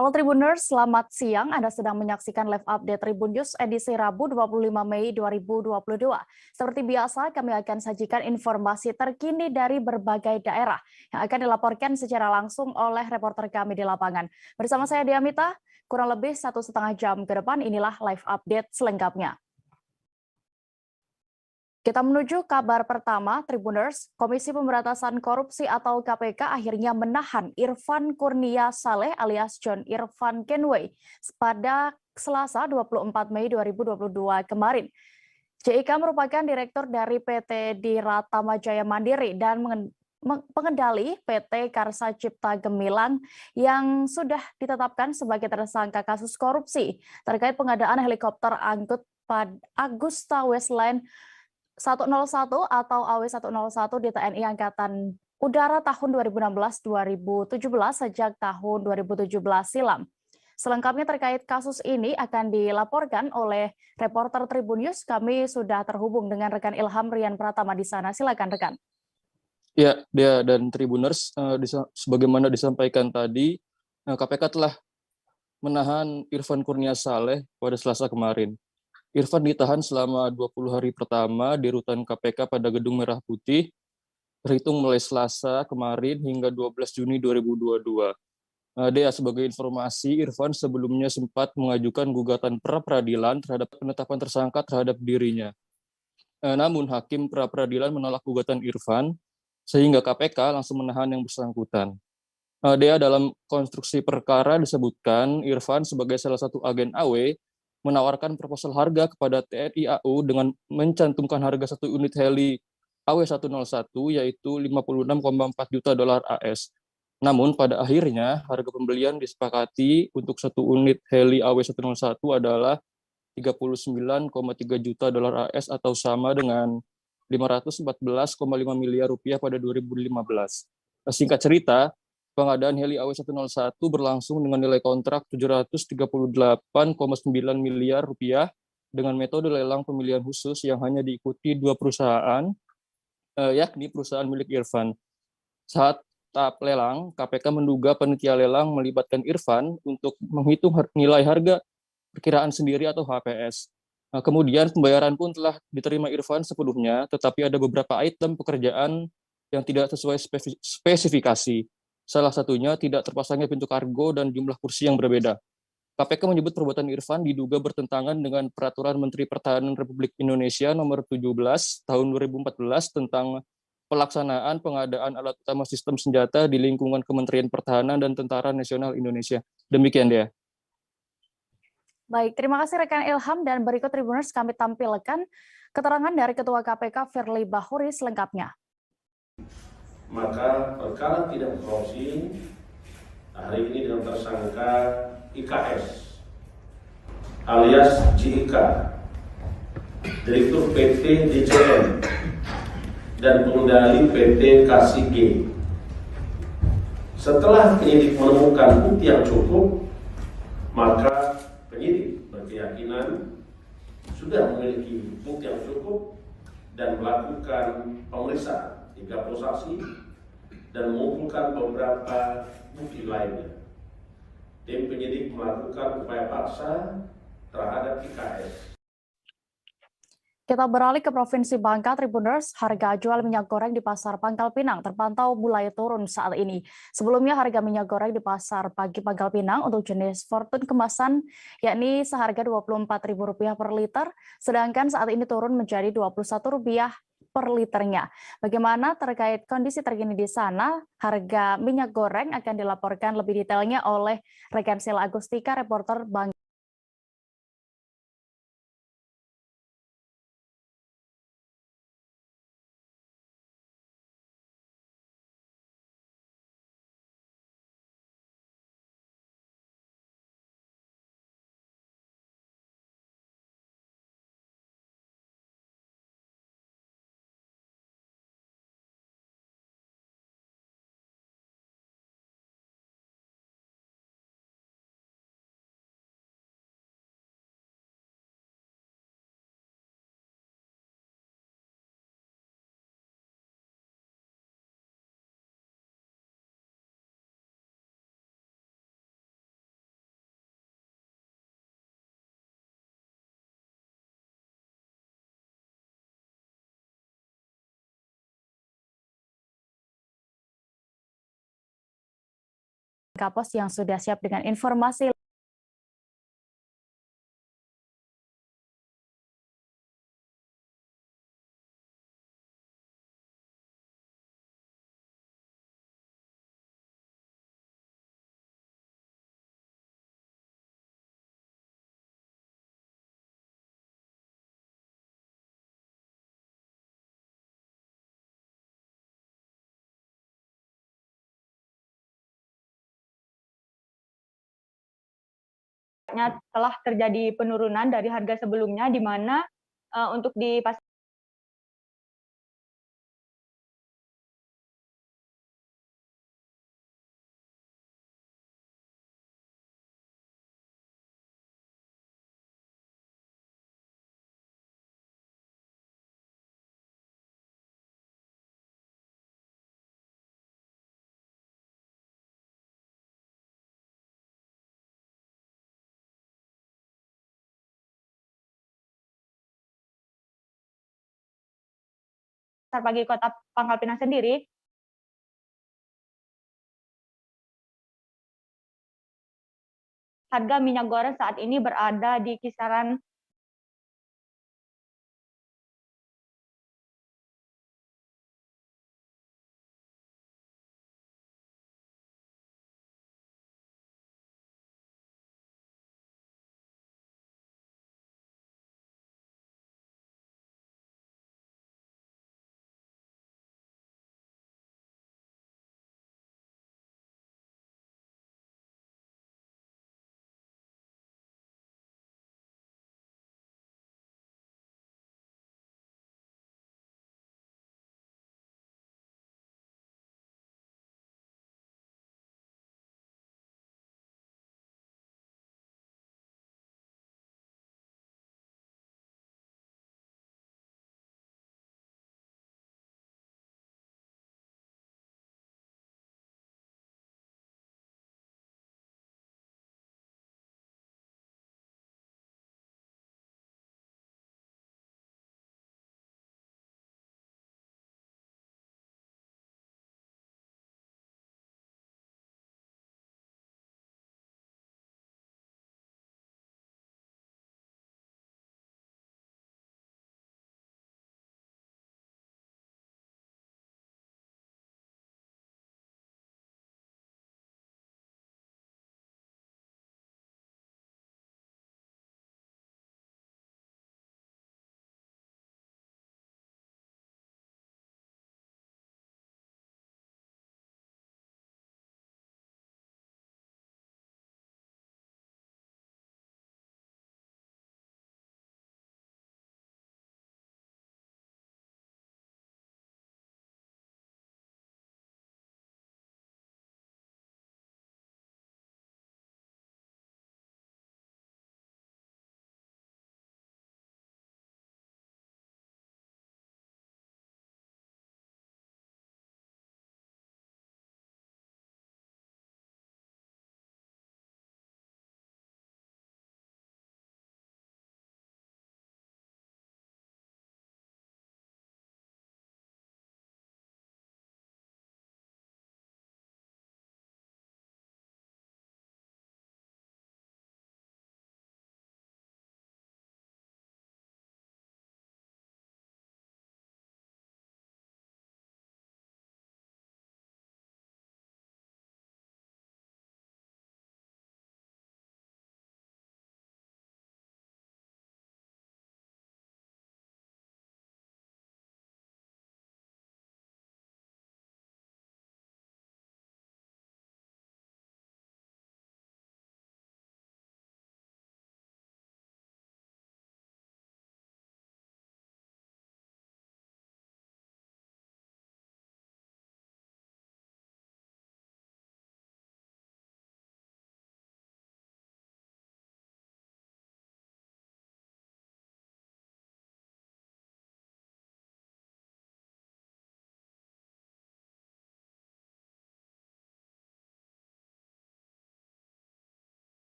Halo Tribuners, selamat siang. Anda sedang menyaksikan live update Tribun News edisi Rabu 25 Mei 2022. Seperti biasa, kami akan sajikan informasi terkini dari berbagai daerah yang akan dilaporkan secara langsung oleh reporter kami di lapangan. Bersama saya Diamita, kurang lebih 1,5 jam ke depan inilah live update selengkapnya. Kita menuju kabar pertama, Tribuners. Komisi Pemberantasan Korupsi atau KPK akhirnya menahan Irfan Kurnia Saleh alias John Irfan Kenway pada Selasa 24 Mei 2022 kemarin. JIK merupakan direktur dari PT Diratama Jaya Mandiri dan pengendali PT Karsa Cipta Gemilang yang sudah ditetapkan sebagai tersangka kasus korupsi terkait pengadaan helikopter angkut Agusta Westland 101 atau AW101 di TNI Angkatan Udara tahun 2016-2017 sejak tahun 2017 silam. Selengkapnya terkait kasus ini akan dilaporkan oleh reporter Tribun News. Kami sudah terhubung dengan rekan Ilham Rian Pratama di sana. Silakan rekan. Ya, dia dan Tribuners, sebagaimana disampaikan tadi, KPK telah menahan Irfan Kurnia Saleh pada Selasa kemarin. Irfan ditahan selama 20 hari pertama di rutan KPK pada Gedung Merah Putih, terhitung mulai Selasa kemarin hingga 12 Juni 2022. Dea, sebagai informasi, Irfan sebelumnya sempat mengajukan gugatan pra-peradilan terhadap penetapan tersangka terhadap dirinya. Namun Hakim pra-peradilan menolak gugatan Irfan, sehingga KPK langsung menahan yang bersangkutan. Dea, dalam konstruksi perkara disebutkan Irfan sebagai salah satu agen AW menawarkan proposal harga kepada TNI AU dengan mencantumkan harga satu unit heli AW101 yaitu 56,4 juta dolar AS. Namun pada akhirnya harga pembelian disepakati untuk satu unit heli AW101 adalah 39,3 juta dolar AS atau sama dengan 514,5 miliar rupiah pada 2015. Singkat cerita, pengadaan heli AW101 berlangsung dengan nilai kontrak 738,9 miliar rupiah dengan metode lelang pemilihan khusus yang hanya diikuti dua perusahaan, yakni perusahaan milik Irfan. Saat tahap lelang, KPK menduga panitia lelang melibatkan Irfan untuk menghitung nilai harga perkiraan sendiri atau HPS. Kemudian pembayaran pun telah diterima Irfan sepenuhnya, tetapi ada beberapa item pekerjaan yang tidak sesuai spesifikasi. Salah satunya tidak terpasangnya pintu kargo dan jumlah kursi yang berbeda. KPK menyebut perbuatan Irfan diduga bertentangan dengan Peraturan Menteri Pertahanan Republik Indonesia Nomor 17 Tahun 2014 tentang pelaksanaan pengadaan alat utama sistem senjata di lingkungan Kementerian Pertahanan dan Tentara Nasional Indonesia. Demikian dia. Baik, terima kasih rekan Ilham dan berikut Tribuners kami tampilkan keterangan dari Ketua KPK Firly Bahuri selengkapnya. Maka perkara tidak korupsi hari ini dengan tersangka IKS alias JIK, Direktur PT DJM dan pengendali PT KCG. Setelah penyidik menemukan bukti yang cukup, maka penyidik berkeyakinan sudah memiliki bukti yang cukup dan melakukan pemeriksaan 30 saksi dan mengumpulkan beberapa bukti lainnya. Tim penyidik melakukan upaya paksa terhadap IKS. Kita beralih ke Provinsi Bangka, Tribuners. Harga jual minyak goreng di Pasar Pangkal Pinang terpantau mulai turun saat ini. Sebelumnya harga minyak goreng di Pasar Pagi Pangkal Pinang untuk jenis Fortune kemasan yakni seharga Rp24.000 per liter, sedangkan saat ini turun menjadi Rp21 per liternya. Bagaimana terkait kondisi terkini di sana? Harga minyak goreng akan dilaporkan lebih detailnya oleh rekan Sela Agustika, reporter Bangka. Kapos yang sudah siap dengan informasi. Telah terjadi penurunan dari harga sebelumnya, di mana untuk di pasar pagi Kota Pangkal Pinang sendiri, harga minyak goreng saat ini berada di kisaran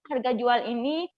harga jual ini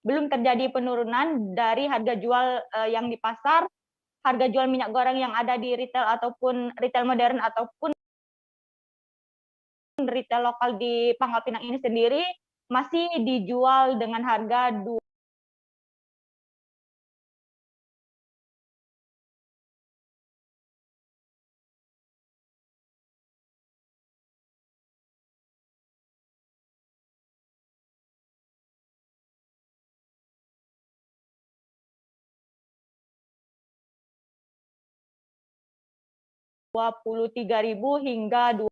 belum terjadi penurunan dari harga jual yang di pasar, harga jual minyak goreng yang ada di retail ataupun retail modern ataupun retail lokal di Pangkal Pinang ini sendiri masih dijual dengan harga Rp23.000 hingga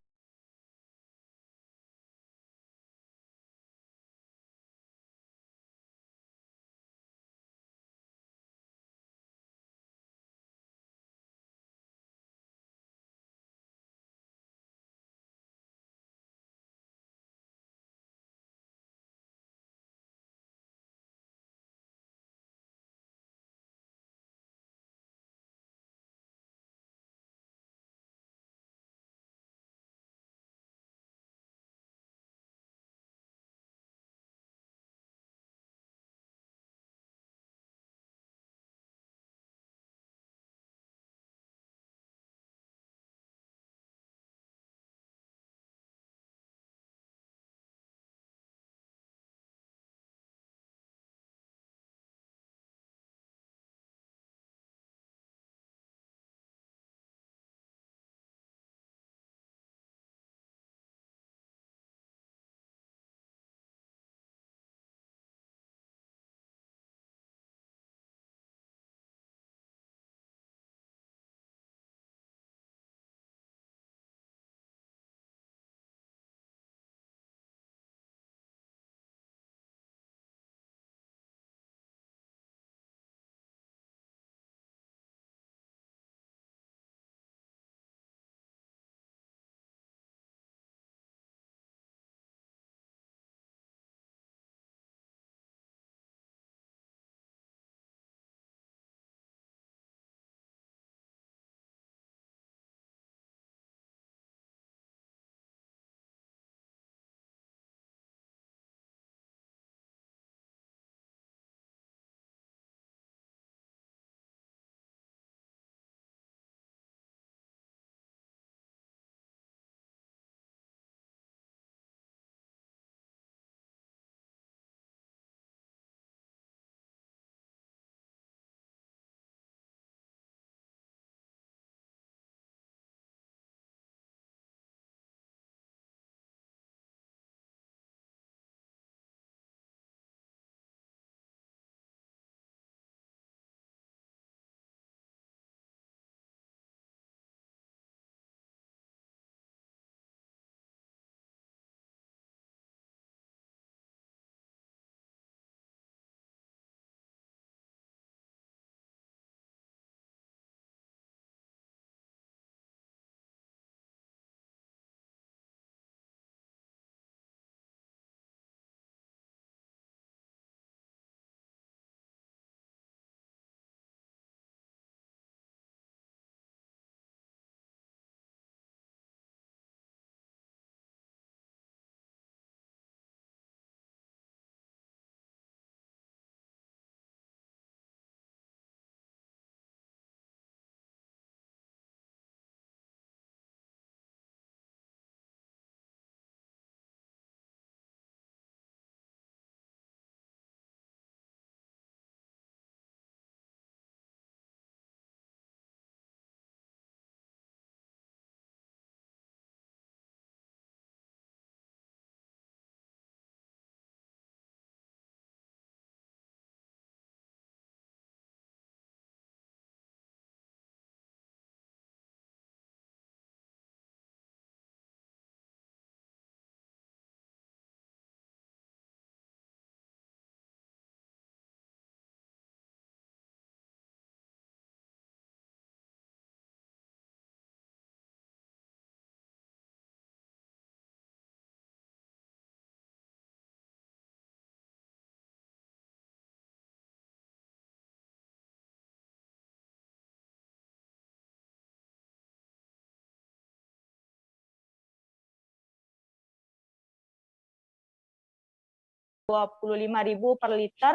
Rp25.000 per liter,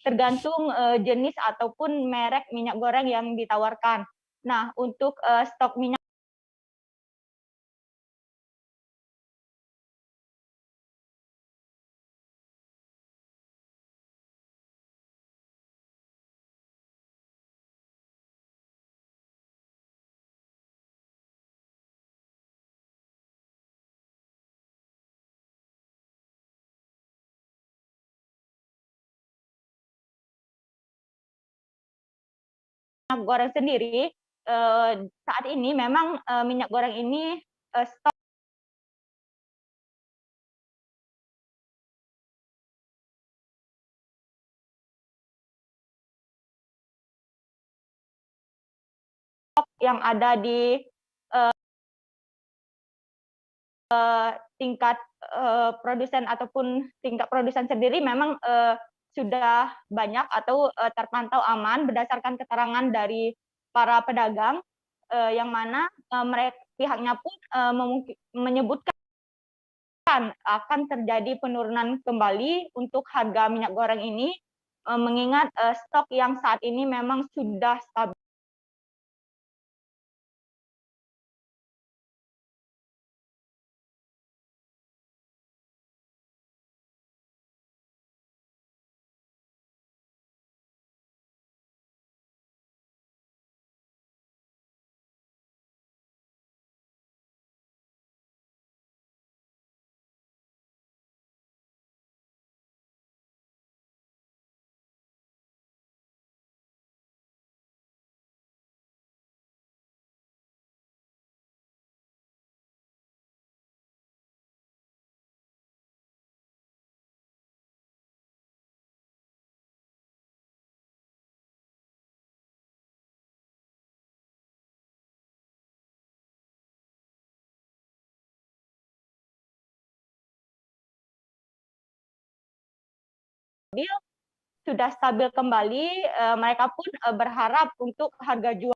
tergantung jenis ataupun merek minyak goreng yang ditawarkan. Nah, untuk stok minyak goreng sendiri, saat ini memang minyak goreng ini stok yang ada di tingkat produsen ataupun tingkat produsen sendiri memang sudah banyak atau terpantau aman berdasarkan keterangan dari para pedagang, yang mana mereka pihaknya pun menyebutkan akan terjadi penurunan kembali untuk harga minyak goreng ini, mengingat stok yang saat ini memang sudah stabil. Sudah stabil kembali, mereka pun berharap untuk harga jual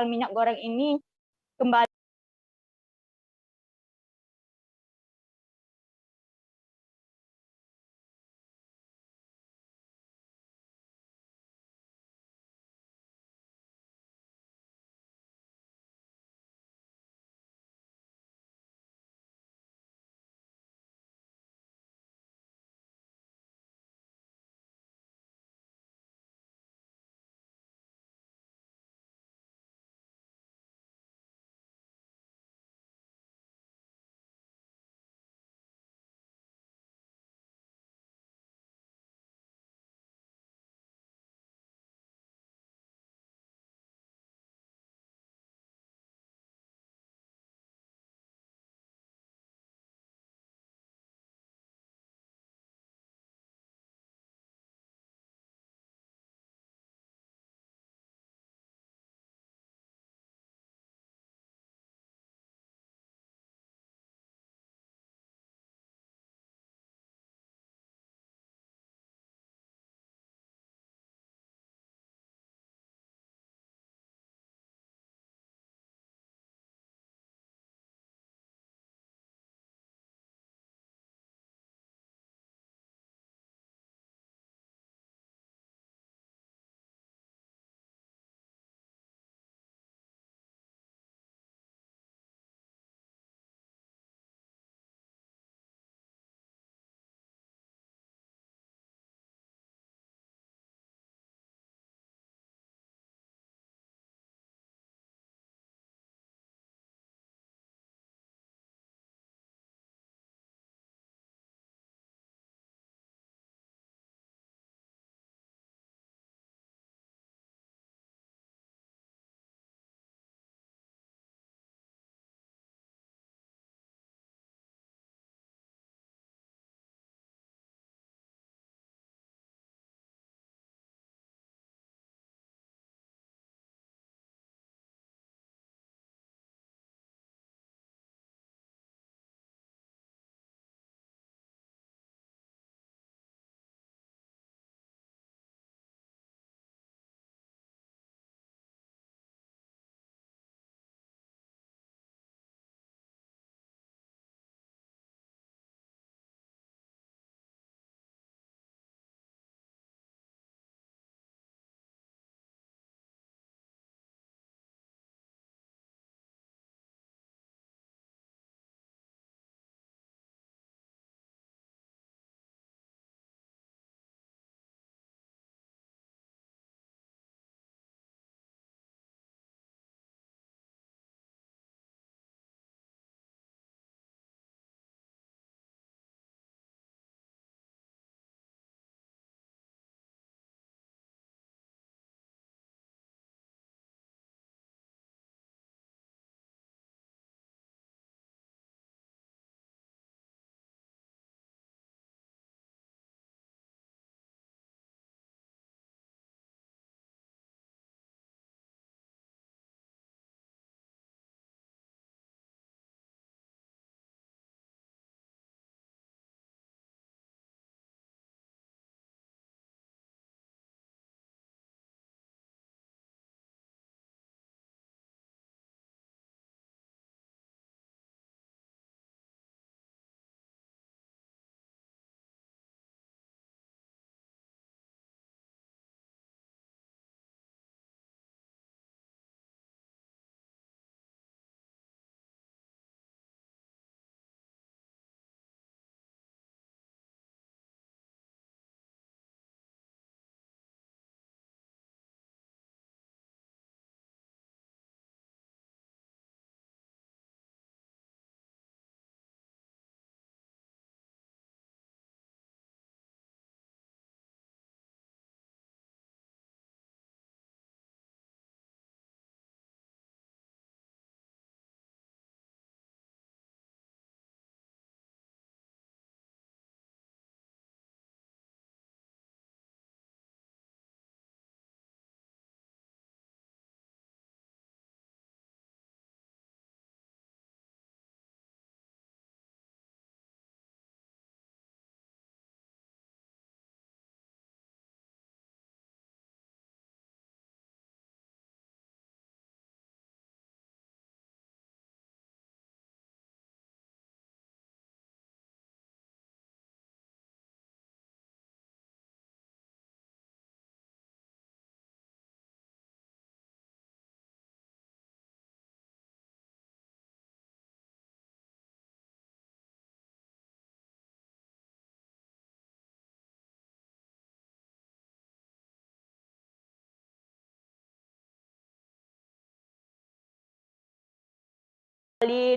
minyak goreng ini kembali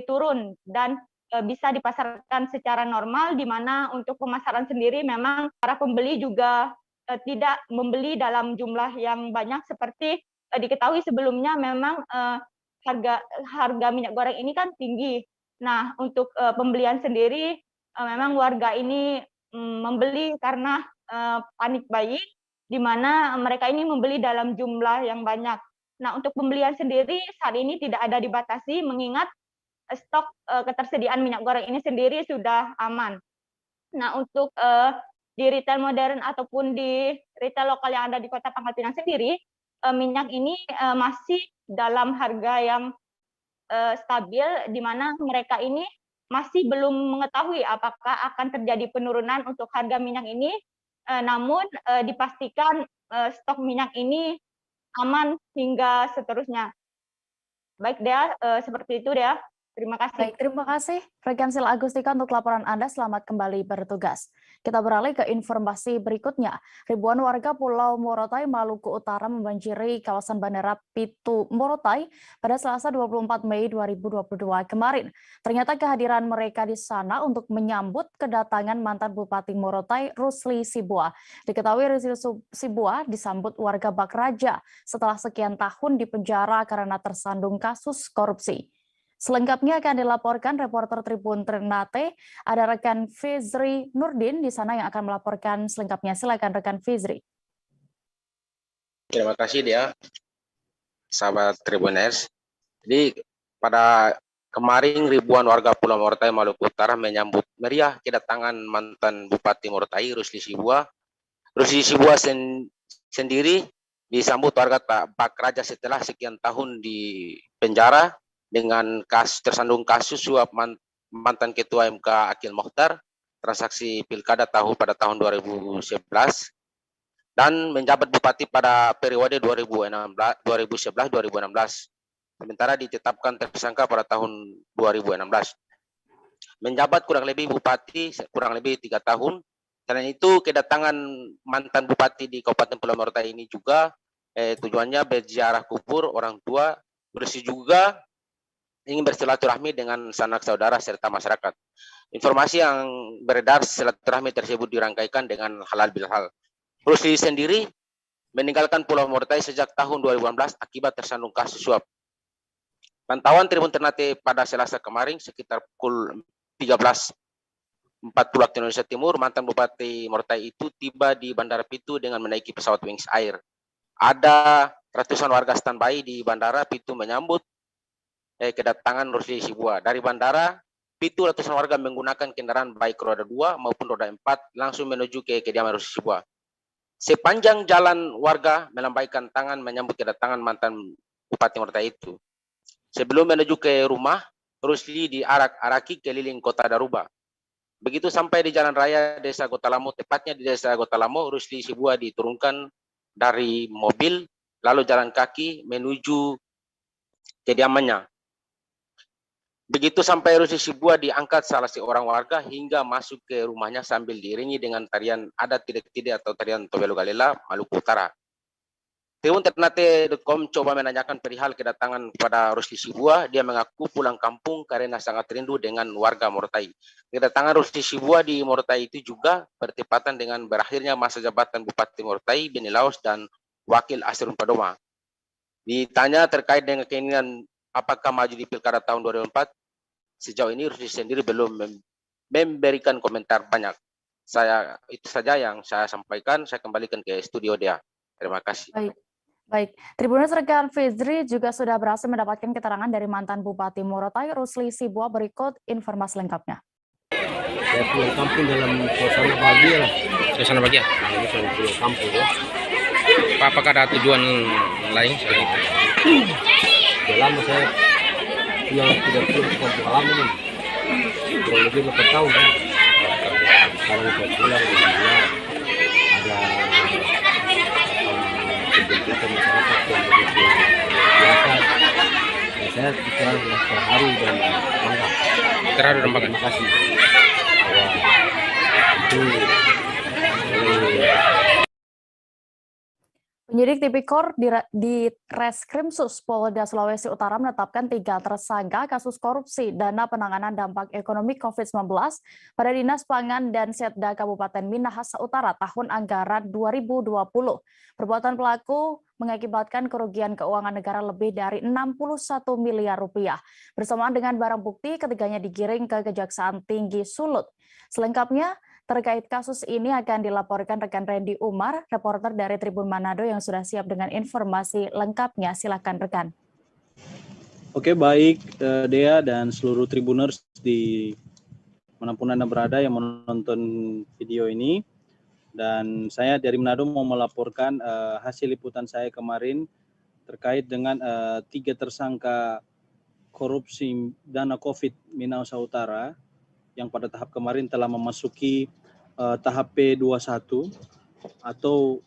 turun dan bisa dipasarkan secara normal, di mana untuk pemasaran sendiri memang para pembeli juga tidak membeli dalam jumlah yang banyak seperti diketahui sebelumnya. Memang harga minyak goreng ini kan tinggi. Nah, untuk pembelian sendiri memang warga ini membeli karena panik buying, di mana mereka ini membeli dalam jumlah yang banyak. Nah, untuk pembelian sendiri saat ini tidak ada dibatasi, mengingat stok ketersediaan minyak goreng ini sendiri sudah aman. Nah, untuk di retail modern ataupun di retail lokal yang ada di Kota Pangkal Pinang sendiri, minyak ini masih dalam harga yang stabil, di mana mereka ini masih belum mengetahui apakah akan terjadi penurunan untuk harga minyak ini, namun dipastikan stok minyak ini aman hingga seterusnya. Baik, Dea, seperti itu, Dea. Terima kasih. Baik, terima kasih rekan Sila Agustika untuk laporan Anda. Selamat kembali bertugas. Kita beralih ke informasi berikutnya. Ribuan warga Pulau Morotai, Maluku Utara membanjiri kawasan Bandara Pitu Morotai pada Selasa 24 Mei 2022 kemarin. Ternyata kehadiran mereka di sana untuk menyambut kedatangan mantan Bupati Morotai, Rusli Sibua. Diketahui Rusli Sibua disambut warga Bak Raja setelah sekian tahun di penjara karena tersandung kasus korupsi. Selengkapnya akan dilaporkan reporter Tribun Ternate, ada rekan Fizri Nurdin di sana yang akan melaporkan selengkapnya. Silakan rekan Fizri. Terima kasih dia, sahabat Tribuners. Jadi pada kemarin ribuan warga Pulau Morotai, Maluku Utara menyambut meriah kedatangan mantan Bupati Morotai, Rusli Sibua. Rusli Sibua sendiri disambut warga Bak Raja setelah sekian tahun di penjara dengan tersandung kasus suap mantan Ketua MK Akil Mokhtar, transaksi pilkada pada tahun 2011, dan menjabat bupati pada periode 2011-2016. Sementara ditetapkan tersangka pada tahun 2016. Menjabat kurang lebih bupati kurang lebih 3 tahun. Selain itu, kedatangan mantan bupati di Kabupaten Pulau Morotai ini juga tujuannya berziarah kubur orang tua, bersih juga ingin bersilaturahmi dengan sanak saudara serta masyarakat. Informasi yang beredar silaturahmi tersebut dirangkaikan dengan halal bilhal. Rusli sendiri meninggalkan Pulau Morotai sejak tahun 2018 akibat tersandung kasus suap. Pantauan Tribun Ternate pada Selasa kemarin sekitar pukul 13.40 waktu Indonesia Timur, mantan Bupati Morotai itu tiba di Bandara Pitu dengan menaiki pesawat Wings Air. Ada ratusan warga standby di Bandara Pitu menyambut kedatangan Rusli Sibua. Dari Bandara Pitu, ratusan warga menggunakan kendaraan baik roda 2 maupun roda 4 langsung menuju ke kediaman Rusli Sibua. Sepanjang jalan warga melambaikan tangan menyambut kedatangan mantan Bupati Morotai itu. Sebelum menuju ke rumah, Rusli diarak-araki keliling kota Daruba. Begitu sampai di jalan raya Desa Gotalamo, tepatnya di Desa Gotalamo, Rusli Sibua diturunkan dari mobil lalu jalan kaki menuju kediamannya. Begitu sampai Rusli Sibua diangkat salah seorang warga hingga masuk ke rumahnya sambil diiringi dengan tarian adat Tidek-Tidek atau tarian Tobelo Galela, Maluku Utara. Tribun Ternate.com coba menanyakan perihal kedatangan kepada Rusli Sibua. Dia mengaku pulang kampung karena sangat rindu dengan warga Morotai. Kedatangan Rusli Sibua di Morotai itu juga bertepatan dengan berakhirnya masa jabatan Bupati Morotai, Beni Laos, dan Wakil Asrun Padoma. Ditanya terkait dengan keinginan apakah maju di Pilkada tahun 2004, sejauh ini Rusli sendiri belum memberikan komentar banyak. Itu saja yang saya sampaikan. Saya kembalikan ke studio dia. Terima kasih. Baik. Tribuners rekan Fizri juga sudah berhasil mendapatkan keterangan dari mantan Bupati Morotai, Rusli Sibua. Berikut informasi lengkapnya. Saya pulang kampung dalam suasana bahagia lah. Suasana bahagia? Nah, ini saya pulang kampung ya. Apakah ada tujuan lain? Udah lama saya yang tidak pulang ke kampung halaman ini. Kurang lebih 8 tahun kan. Sekarang saya pulang di sana ada kegiatan masyarakat yang begitu biasa. Dan saya sekarang sudah terharu dan bangga. Terharu dan bangga. Terima kasih. Bahwa itu Penyidik Tipikor di Reskrimsus Polda Sulawesi Utara menetapkan 3 tersangka kasus korupsi dana penanganan dampak ekonomi COVID-19 pada Dinas Pangan dan Setda Kabupaten Minahasa Utara tahun anggaran 2020. Perbuatan pelaku mengakibatkan kerugian keuangan negara lebih dari 61 miliar rupiah. Bersamaan dengan barang bukti, ketiganya digiring ke Kejaksaan Tinggi Sulut. Selengkapnya, terkait kasus ini akan dilaporkan rekan Randy Umar, reporter dari Tribun Manado yang sudah siap dengan informasi lengkapnya. Silakan rekan. Oke, baik Dea dan seluruh Tribuners di manapun Anda berada yang menonton video ini. Dan saya dari Manado mau melaporkan hasil liputan saya kemarin terkait dengan 3 tersangka korupsi dana COVID Minahasa Utara yang pada tahap kemarin telah memasuki tahap P21 atau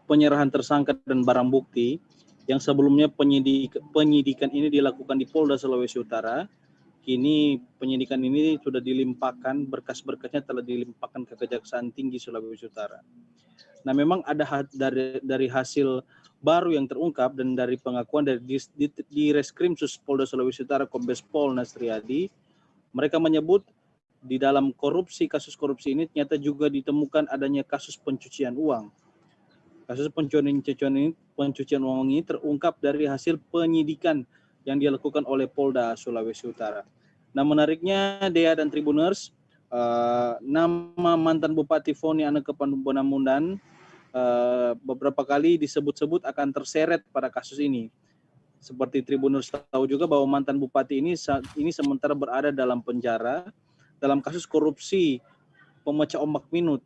penyerahan tersangka dan barang bukti yang sebelumnya penyidikan ini dilakukan di Polda Sulawesi Utara. Kini penyidikan ini sudah dilimpahkan, berkas-berkasnya telah dilimpahkan ke Kejaksaan Tinggi Sulawesi Utara. Nah, memang ada dari hasil baru yang terungkap dan dari pengakuan dari di Reskrimsus Polda Sulawesi Utara Kombes Pol Nasriadi, mereka menyebut di dalam kasus korupsi ini ternyata juga ditemukan adanya kasus pencucian uang. Kasus pencucian uang ini terungkap dari hasil penyidikan yang dilakukan oleh Polda Sulawesi Utara. Nah, menariknya Dea dan Tribuners, nama mantan Bupati Foni Anekepamunan beberapa kali disebut-sebut akan terseret pada kasus ini. Seperti Tribuners tahu juga bahwa mantan Bupati ini sementara berada dalam penjara dalam kasus korupsi pemecah ombak minut.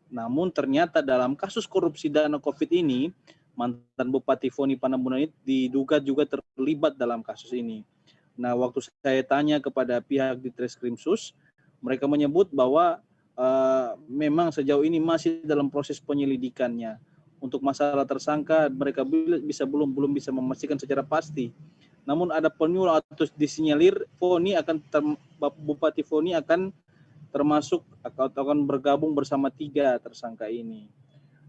Namun ternyata dalam kasus korupsi dana COVID ini, mantan Bupati Foni Panembahan ini diduga juga terlibat dalam kasus ini. Nah, waktu saya tanya kepada pihak di Reskrimsus, mereka menyebut bahwa memang sejauh ini masih dalam proses penyelidikannya. Untuk masalah tersangka, mereka belum bisa memastikan secara pasti. Namun ada penyuluh atau disinyalir Bupati Foni akan termasuk atau akan bergabung bersama 3 tersangka ini.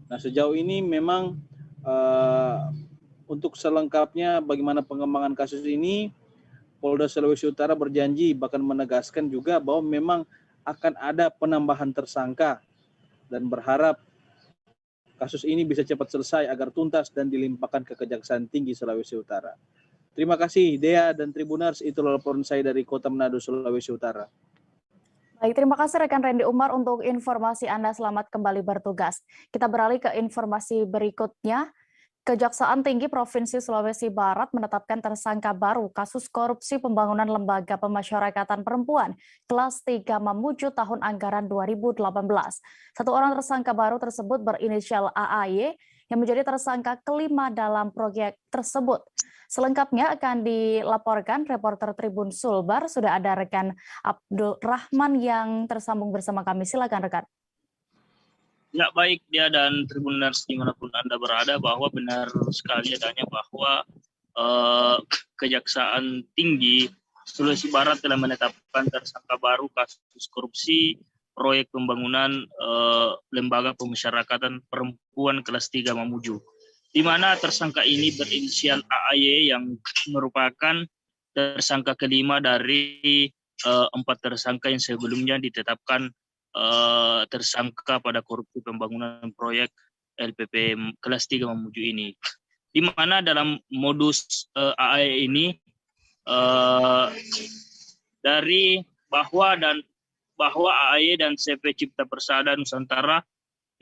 Nah, sejauh ini memang untuk selengkapnya bagaimana pengembangan kasus ini, Polda Sulawesi Utara berjanji bahkan menegaskan juga bahwa memang akan ada penambahan tersangka dan berharap kasus ini bisa cepat selesai agar tuntas dan dilimpahkan ke Kejaksaan Tinggi Sulawesi Utara. Terima kasih Dea dan Tribuners, itulah laporan saya dari Kota Manado, Sulawesi Utara. Baik, terima kasih rekan Randy Umar untuk informasi Anda. Selamat kembali bertugas. Kita beralih ke informasi berikutnya. Kejaksaan Tinggi Provinsi Sulawesi Barat menetapkan tersangka baru kasus korupsi pembangunan lembaga pemasyarakatan perempuan kelas 3 Mamuju tahun anggaran 2018. 1 orang tersangka baru tersebut berinisial AAY yang menjadi tersangka kelima dalam proyek tersebut. Selengkapnya akan dilaporkan reporter Tribun Sulbar. Sudah ada rekan Abdul Rahman yang tersambung bersama kami. Silakan rekan. Ya, baik dia dan Tribuners dimanapun Anda berada, bahwa benar sekali adanya bahwa Kejaksaan Tinggi Sulawesi Barat telah menetapkan tersangka baru kasus korupsi proyek pembangunan lembaga pemasyarakatan perempuan kelas 3 Mamuju, di mana tersangka ini berinisial AAY yang merupakan tersangka kelima dari 4 tersangka yang sebelumnya ditetapkan tersangka pada korupsi pembangunan proyek LPP kelas 3 Mamuju ini, di mana dalam modus AAY ini dari bahwa AAY dan CP Cipta Persada Nusantara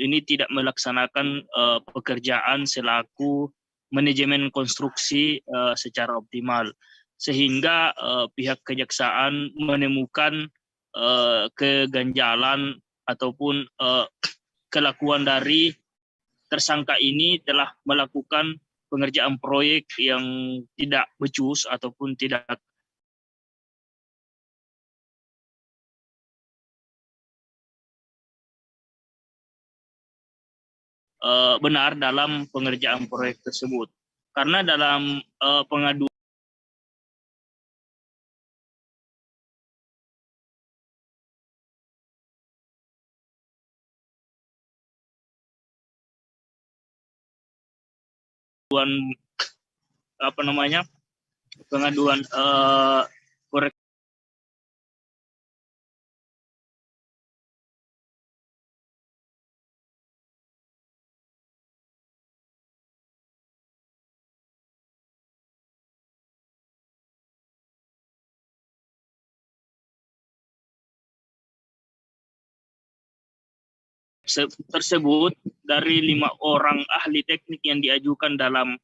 ini tidak melaksanakan pekerjaan selaku manajemen konstruksi secara optimal, sehingga pihak kejaksaan menemukan keganjalan ataupun kelakuan dari tersangka ini telah melakukan pengerjaan proyek yang tidak becus ataupun tidak benar dalam pengerjaan proyek tersebut. Karena dalam pengaduan apa namanya pengaduan korek tersebut dari 5 orang ahli teknik yang diajukan dalam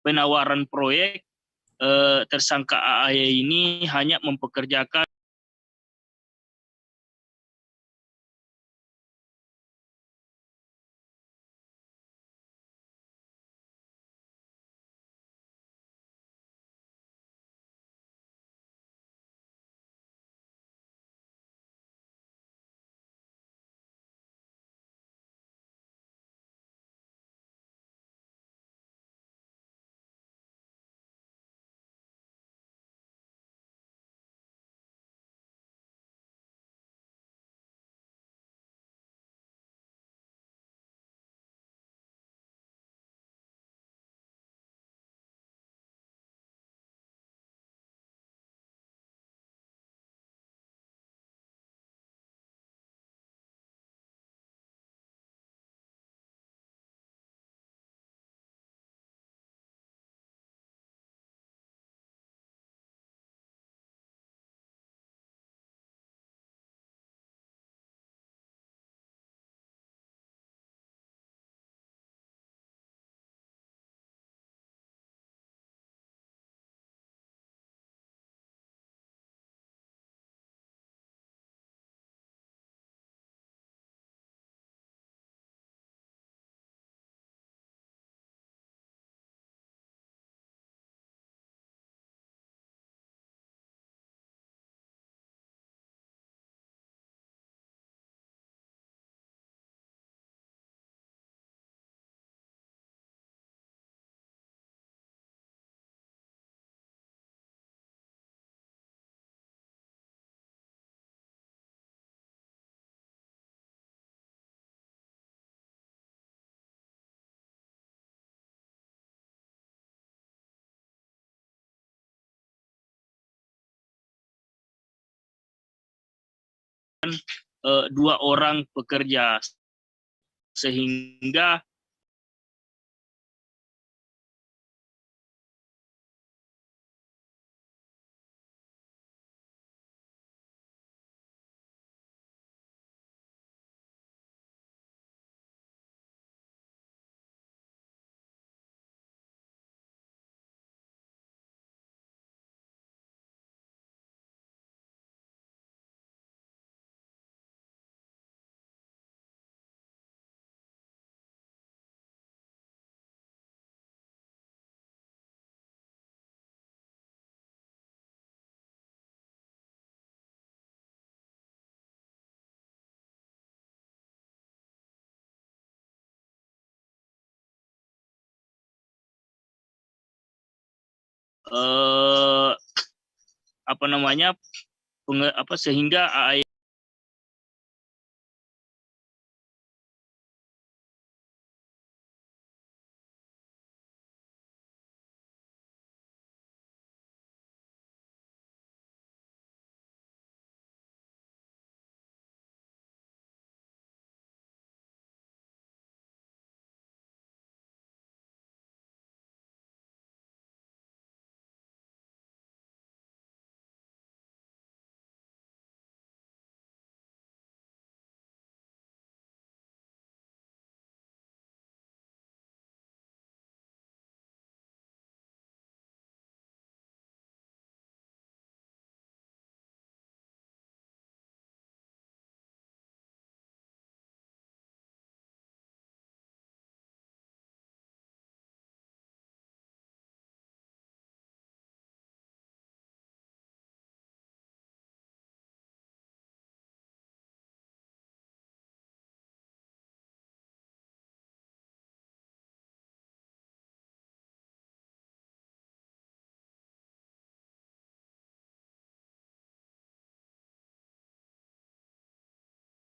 penawaran proyek tersangka AAY ini hanya mempekerjakan 2 orang pekerja, sehingga sehingga AAY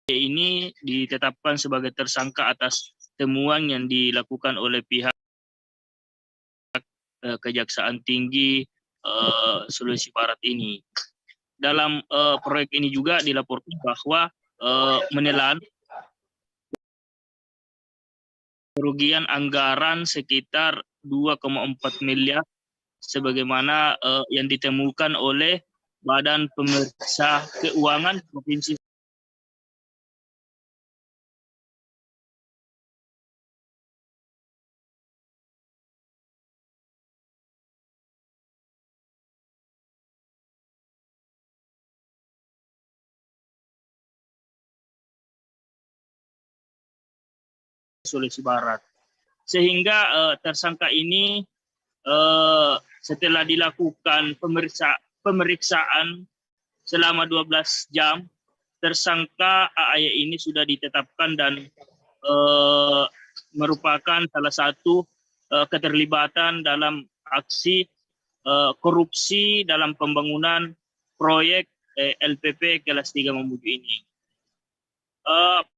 ini ditetapkan sebagai tersangka atas temuan yang dilakukan oleh pihak Kejaksaan Tinggi Sulawesi Barat ini. Dalam proyek ini juga dilaporkan bahwa menelan kerugian anggaran sekitar 2,4 miliar sebagaimana yang ditemukan oleh Badan Pemeriksa Keuangan Provinsi Sulawesi Barat. Sehingga tersangka ini setelah dilakukan pemeriksaan selama 12 jam, tersangka AAY ini sudah ditetapkan dan merupakan salah satu keterlibatan dalam aksi korupsi dalam pembangunan proyek LPP kelas 3 Mamuju ini.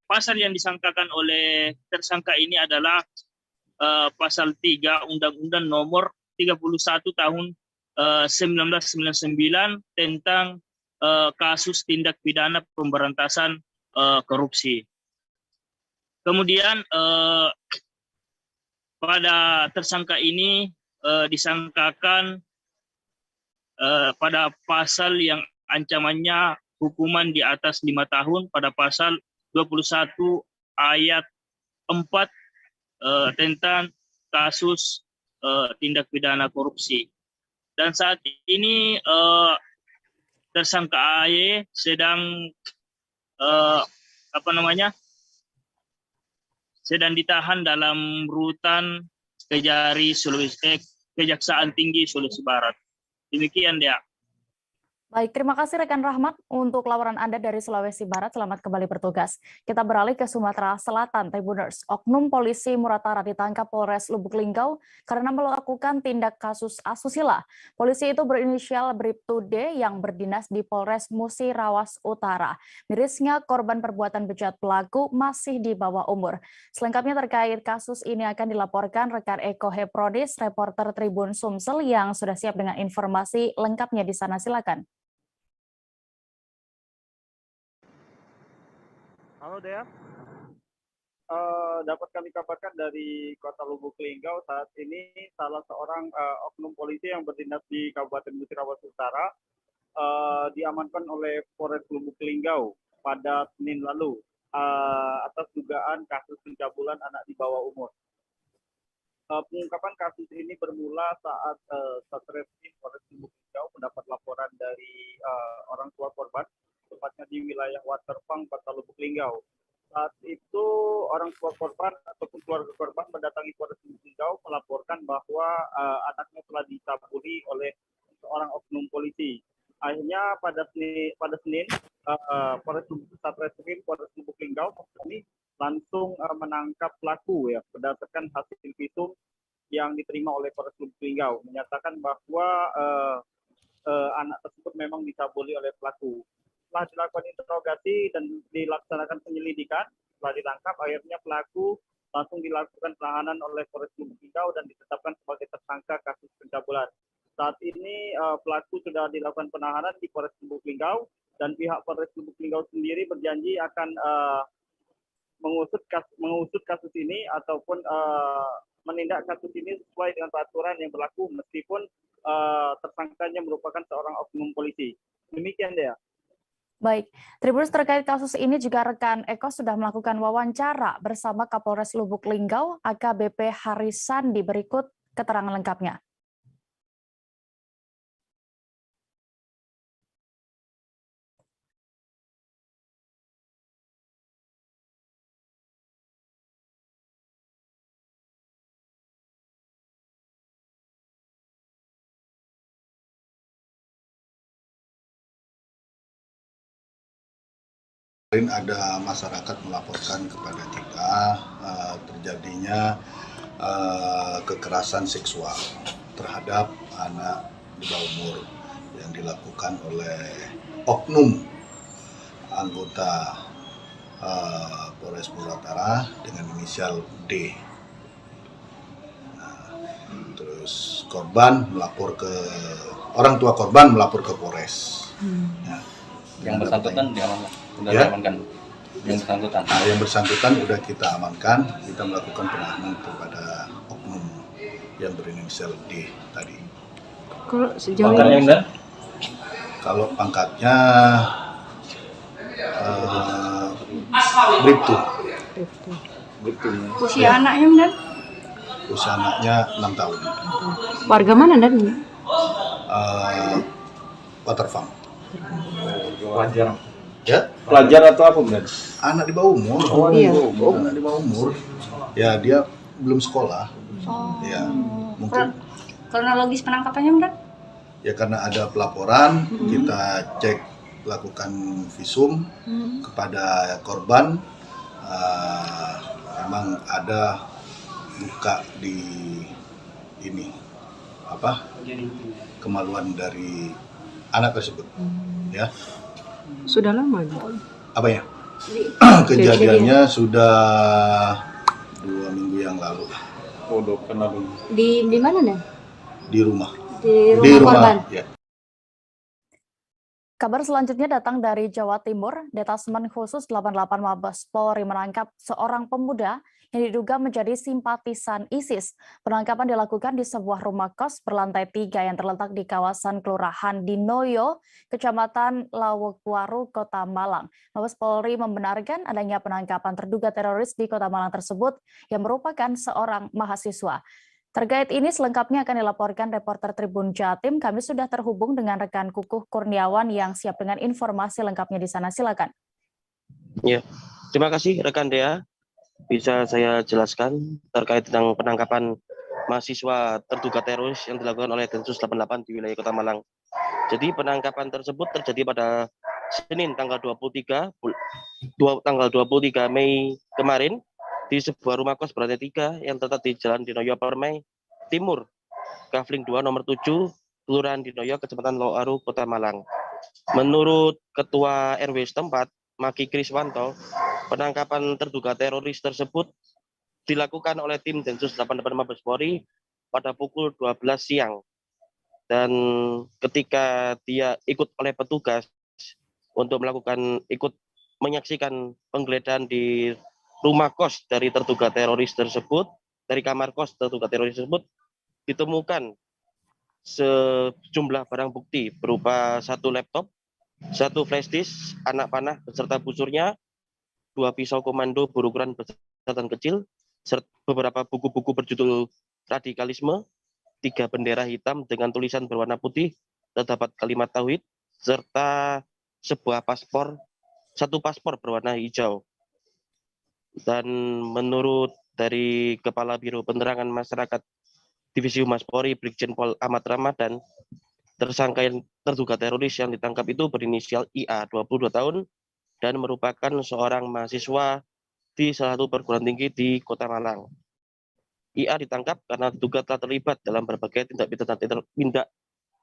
Pasal yang disangkakan oleh tersangka ini adalah pasal 3 Undang-Undang Nomor 31 Tahun 1999 tentang kasus tindak pidana pemberantasan korupsi. Kemudian pada tersangka ini disangkakan pada pasal yang ancamannya hukuman di atas 5 tahun pada pasal 21 ayat 4 tentang kasus tindak pidana korupsi. Dan saat ini tersangka AY sedang sedang ditahan dalam rutan Kejari Kejaksaan Tinggi Sulawesi Barat. Demikian dia. Baik, terima kasih rekan Rahmat untuk laporan Anda dari Sulawesi Barat. Selamat kembali bertugas. Kita beralih ke Sumatera Selatan, Tribuners. Oknum polisi Muratara ditangkap Polres Lubuk Linggau karena melakukan tindak kasus asusila. Polisi itu berinisial Bribtu D yang berdinas di Polres Musirawas Utara. Mirisnya korban perbuatan bejat pelaku masih di bawah umur. Selengkapnya terkait kasus ini akan dilaporkan rekan Eko Heprodis, reporter Tribun Sumsel yang sudah siap dengan informasi lengkapnya di sana. Silakan. Halo Dea. Dapat kami kabarkan dari Kota Lubuk Linggau saat ini salah seorang oknum polisi yang berdinas di Kabupaten Musirawas Utara diamankan oleh Polres Lubuk Linggau pada Senin lalu atas dugaan kasus pencabulan anak di bawah umur. Pengungkapan kasus ini bermula saat Satreskrim Polres Lubuk Linggau mendapat laporan dari orang tua korban, tepatnya di wilayah Waterpang, Kota Lubuk Linggau. Saat itu orang tua korban ataupun keluarga korban mendatangi Polres Lubuk Linggau melaporkan bahwa anaknya telah dicabuli oleh seorang oknum polisi. Akhirnya pada Senin Polres Satreskrim Polres Lubuk Linggau kami langsung menangkap pelaku ya berdasarkan hasil visum yang diterima oleh Polres Lubuk Linggau menyatakan bahwa anak tersebut memang dicabuli oleh pelaku. Setelah dilakukan interogasi dan dilaksanakan penyelidikan, setelah ditangkap, akhirnya pelaku langsung dilakukan penahanan oleh Polres Lubuk Linggau dan ditetapkan sebagai tersangka kasus pencabulan. Saat ini pelaku sudah dilakukan penahanan di Polres Lubuk Linggau dan pihak Polres Lubuk Linggau sendiri berjanji akan mengusut kasus ini ataupun menindak kasus ini sesuai dengan peraturan yang berlaku meskipun tersangkanya merupakan seorang oknum polisi. Demikian dia. Baik, Tribuners, terkait kasus ini juga rekan Eko sudah melakukan wawancara bersama Kapolres Lubuk Linggau AKBP Harisandi. Berikut keterangan lengkapnya. Kemarin ada masyarakat melaporkan kepada kita terjadinya kekerasan seksual terhadap anak di bawah umur yang dilakukan oleh oknum anggota Polres Utara dengan inisial D. Terus orang tua korban melapor ke Polres. Yang bersangkutan diamankan. Yang bersangkutan sudah kita amankan, kita melakukan penahanan kepada oknum yang berinisial D tadi. Kalau sejauh ini, kalau pangkatnya Bribtu. usia anaknya, Dan? Usia anaknya 6 tahun. Warga mana, Dan? Waterfang. Pelajar. Ya? Pelajar atau apa, Ben? Anak di bawah umur. Iya. Anak di bawah umur. Ya, dia belum sekolah. Ya, mungkin. Kronologis penangkapannya, Dan? Ya karena ada pelaporan, kita cek, lakukan visum kepada korban. Memang ada luka di ini, kemaluan dari anak tersebut. Ya. Sudah lama, Apa ya? Kejadiannya sudah 2 minggu yang lalu. Di mana, Dan? Di rumah. Di rumah korban. Ya. Kabar selanjutnya datang dari Jawa Timur. Detasmen Khusus 88 Mabes Polri menangkap seorang pemuda yang diduga menjadi simpatisan ISIS. Penangkapan dilakukan di sebuah rumah kos berlantai 3 yang terletak di kawasan Kelurahan Dinoyo, Kecamatan Lawokwaru, Kota Malang. Mabes Polri membenarkan adanya penangkapan terduga teroris di Kota Malang tersebut yang merupakan seorang mahasiswa. Terkait ini selengkapnya akan dilaporkan reporter Tribun Jatim. Kami sudah terhubung dengan rekan Kukuh Kurniawan yang siap dengan informasi lengkapnya di sana. Silakan. Ya, terima kasih rekan Dea. Bisa saya jelaskan terkait tentang penangkapan mahasiswa terduga teroris yang dilakukan oleh Densus 88 di wilayah Kota Malang. Jadi penangkapan tersebut terjadi pada Senin tanggal 23 Mei kemarin di sebuah rumah kos berlantai 3 yang terletak di Jalan Dinoyo Permai Timur, Kafling 2 nomor 7, Kelurahan Dinoyo, Kecamatan Lawokwaru, Kota Malang. Menurut Ketua RW setempat, Maki Kriswanto, penangkapan terduga teroris tersebut dilakukan oleh tim Densus 88 Mabes Polri pada pukul 12 siang. Dan ketika dia ikut oleh petugas untuk melakukan ikut menyaksikan penggeledahan di rumah kos dari terduga teroris tersebut, dari kamar kos terduga teroris tersebut, ditemukan sejumlah barang bukti berupa 1 laptop, 1 flash disk, anak panah beserta busurnya, 2 pisau komando berukuran besar dan kecil, serta beberapa buku-buku berjudul radikalisme, 3 bendera hitam dengan tulisan berwarna putih, terdapat kalimat tauhid, serta sebuah paspor, 1 paspor berwarna hijau. Dan menurut dari Kepala Biro Penerangan Masyarakat Divisi Humas Polri, Brigjen Pol Ahmad Ramadan, tersangka yang terduga teroris yang ditangkap itu berinisial IA, 22 tahun, dan merupakan seorang mahasiswa di salah satu perguruan tinggi di Kota Malang. IA ditangkap karena diduga telah terlibat dalam berbagai tindak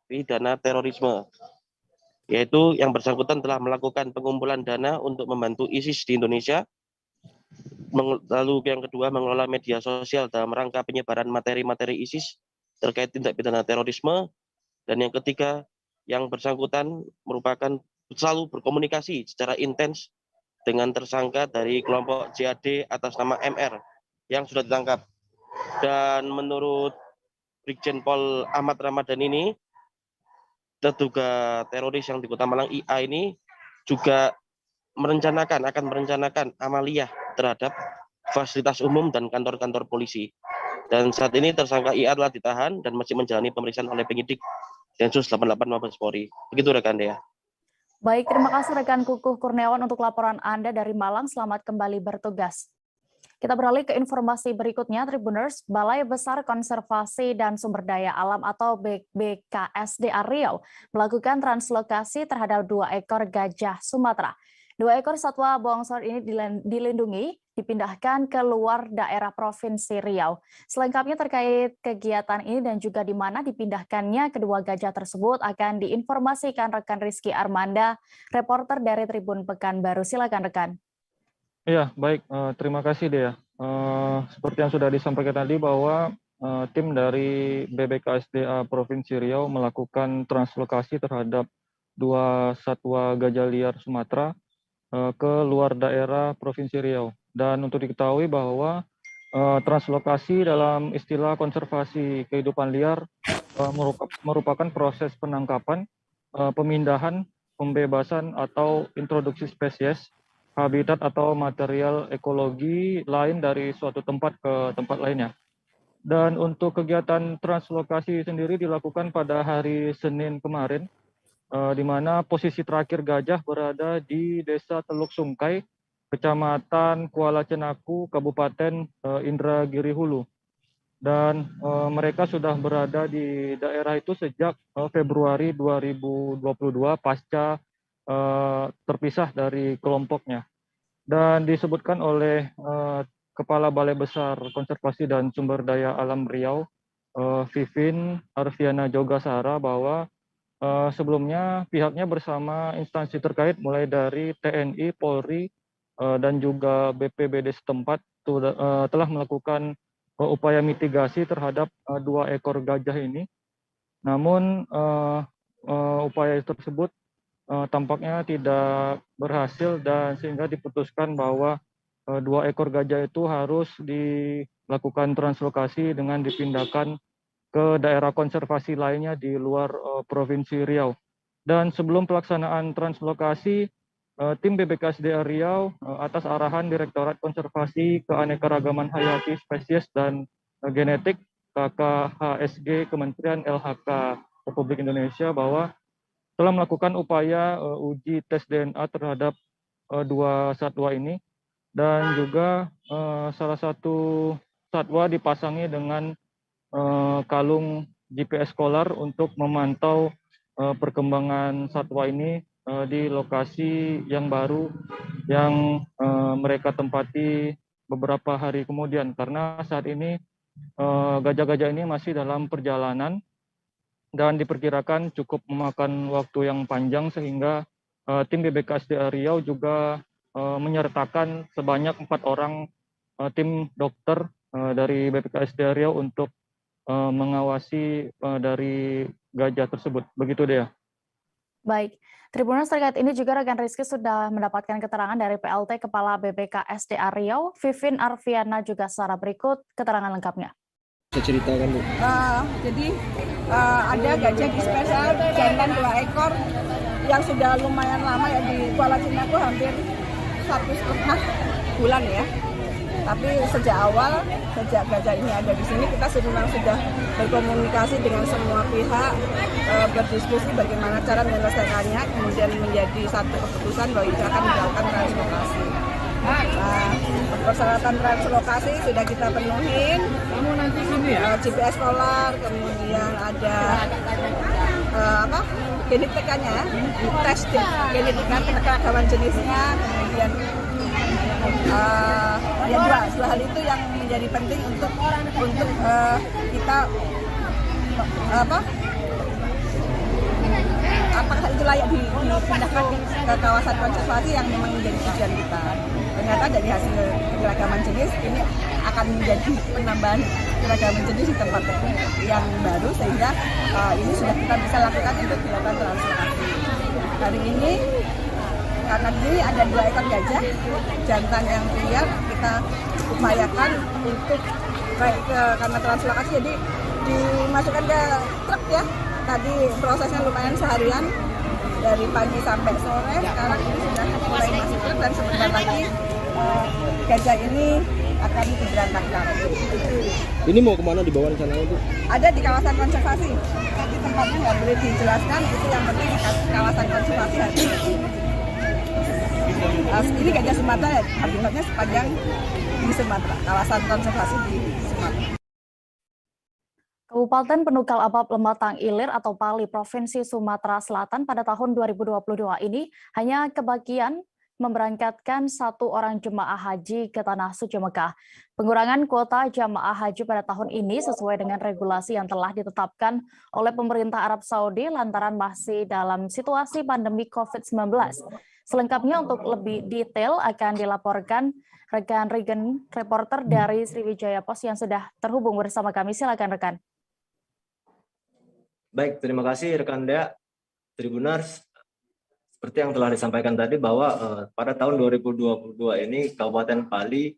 pidana terorisme, yaitu yang bersangkutan telah melakukan pengumpulan dana untuk membantu ISIS di Indonesia, lalu yang kedua mengelola media sosial dalam rangka penyebaran materi-materi ISIS terkait tindak pidana terorisme, dan yang ketiga yang bersangkutan merupakan selalu berkomunikasi secara intens dengan tersangka dari kelompok JAD atas nama MR yang sudah ditangkap. Dan menurut Brigjen Pol Ahmad Ramadan ini, terduga teroris yang di Kota Malang IA ini juga akan merencanakan amaliyah terhadap fasilitas umum dan kantor-kantor polisi. Dan saat ini tersangka IA telah ditahan dan masih menjalani pemeriksaan oleh penyidik Densus 88 Mabes Polri. Begitu rekan Dea. Baik, terima kasih rekan Kukuh Kurniawan untuk laporan Anda dari Malang. Selamat kembali bertugas. Kita beralih ke informasi berikutnya, Tribuners. Balai Besar Konservasi dan Sumber Daya Alam atau BKSDA Riau melakukan translokasi terhadap 2 ekor gajah Sumatera. 2 ekor satwa bongsor ini dilindungi, dipindahkan ke luar daerah Provinsi Riau. Selengkapnya terkait kegiatan ini dan juga di mana dipindahkannya kedua gajah tersebut akan diinformasikan rekan Rizky Armanda, reporter dari Tribun Pekanbaru. Silakan rekan. Iya, baik. Terima kasih Dea. Seperti yang sudah disampaikan tadi bahwa tim dari BBKSDA Provinsi Riau melakukan translokasi terhadap 2 satwa gajah liar Sumatera ke luar daerah Provinsi Riau. Dan untuk diketahui bahwa translokasi dalam istilah konservasi kehidupan liar merupakan proses penangkapan, pemindahan, pembebasan atau introduksi spesies, habitat atau material ekologi lain dari suatu tempat ke tempat lainnya. Dan untuk kegiatan translokasi sendiri dilakukan pada hari Senin kemarin, di mana posisi terakhir gajah berada di Desa Teluk Sungkai, Kecamatan Kuala Cenaku, Kabupaten Indragiri Hulu. Dan mereka sudah berada di daerah itu sejak Februari 2022 pasca terpisah dari kelompoknya. Dan disebutkan oleh Kepala Balai Besar Konservasi dan Sumber Daya Alam Riau, Vivin Arfiana Jogasara, bahwa sebelumnya pihaknya bersama instansi terkait mulai dari TNI, Polri, dan juga BPBD setempat telah melakukan upaya mitigasi terhadap 2 ekor gajah ini. Namun upaya tersebut tampaknya tidak berhasil dan sehingga diputuskan bahwa 2 ekor gajah itu harus dilakukan translokasi dengan dipindahkan ke daerah konservasi lainnya di luar Provinsi Riau. Dan sebelum pelaksanaan translokasi, tim BBKSDA Riau atas arahan Direktorat Konservasi Keanekaragaman Hayati Spesies dan Genetik KKHSG Kementerian LHK Republik Indonesia bahwa telah melakukan upaya uji tes DNA terhadap 2 satwa ini, dan juga salah satu satwa dipasangi dengan kalung GPS Collar untuk memantau perkembangan satwa ini di lokasi yang baru yang mereka tempati beberapa hari kemudian, karena saat ini gajah-gajah ini masih dalam perjalanan dan diperkirakan cukup memakan waktu yang panjang, sehingga tim BBKSDA Riau juga menyertakan sebanyak 4 orang tim dokter dari BBKSDA Riau untuk mengawasi dari gajah tersebut. Begitu Dea. Baik, Tribuners terkait ini juga rekan Rizky sudah mendapatkan keterangan dari PLT Kepala BPKSDA Riau, Vivin Arfiana juga secara berikut keterangan lengkapnya. Saya ceritakan Bu. Jadi ada gajah dispersal jantan 2 ekor yang sudah lumayan lama ya di Kuala Cinaku, hampir 1,5 bulan ya. Tapi sejak gajah ini ada di sini, kita memang sudah berkomunikasi dengan semua pihak, berdiskusi bagaimana cara menyelesaikannya, kemudian menjadi satu keputusan bahwa itu akan dilakukan translokasi. Persyaratan translokasi sudah kita penuhin, GPS Polar, kemudian ada genetikanya, tes genetika kekeragaman jenisnya, kemudian dua hal itu yang menjadi penting untuk kita apakah itu layak dipindahkan ke kawasan konservasi yang memang menjadi tujuan kita. Ternyata dari hasil keragaman jenis ini akan menjadi penambahan keragaman jenis di tempat yang baru, sehingga ini sudah kita bisa lakukan untuk dilakukan translokasi. Hari ini karena di sini ada 2 ekor gajah jantan yang liar, kita upayakan untuk karena translokasi, jadi dimasukkan ke truk ya. Tadi prosesnya lumayan seharian dari pagi sampai sore. Sekarang ini sudah mulai masuk truk dan sebentar lagi gajah ini akan diberangkatkan. Ini mau kemana dibawa rencananya Bu? Ada di kawasan konservasi. Tapi tempatnya nggak boleh dijelaskan. Itu yang penting di kawasan konservasi hari ini. Ini gajah Sumatera ya, habitatnya sepanjang di Sumatera, kawasan konservasi di Sumatera. Kabupaten Penukal Abab Lematang Ilir atau Pali, Provinsi Sumatera Selatan pada tahun 2022 ini hanya kebagian memberangkatkan 1 orang jemaah haji ke Tanah Suci Mekah. Pengurangan kuota jemaah haji pada tahun ini sesuai dengan regulasi yang telah ditetapkan oleh pemerintah Arab Saudi lantaran masih dalam situasi pandemi COVID-19. Selengkapnya untuk lebih detail akan dilaporkan rekan Regen, reporter dari Sriwijaya Post yang sudah terhubung bersama kami. Silakan rekan. Baik, terima kasih rekan Dea. Tribuners, seperti yang telah disampaikan tadi bahwa pada tahun 2022 ini Kabupaten Pali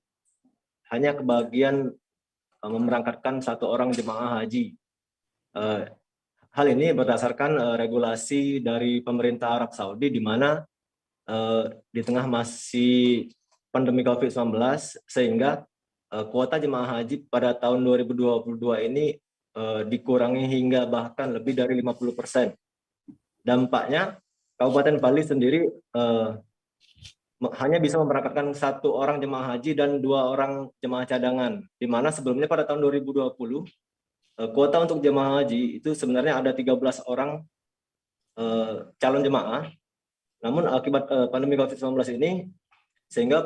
hanya kebagian memberangkatkan 1 orang jemaah haji. Hal ini berdasarkan regulasi dari pemerintah Arab Saudi, di mana di tengah masih pandemi COVID-19, sehingga kuota jemaah haji pada tahun 2022 ini dikurangi hingga bahkan lebih dari 50%. Dampaknya Kabupaten Pali sendiri hanya bisa memberangkatkan 1 orang jemaah haji dan 2 orang jemaah cadangan, di mana sebelumnya pada tahun 2020 kuota untuk jemaah haji itu sebenarnya ada 13 orang calon jemaah. Namun akibat pandemi COVID-19 ini, sehingga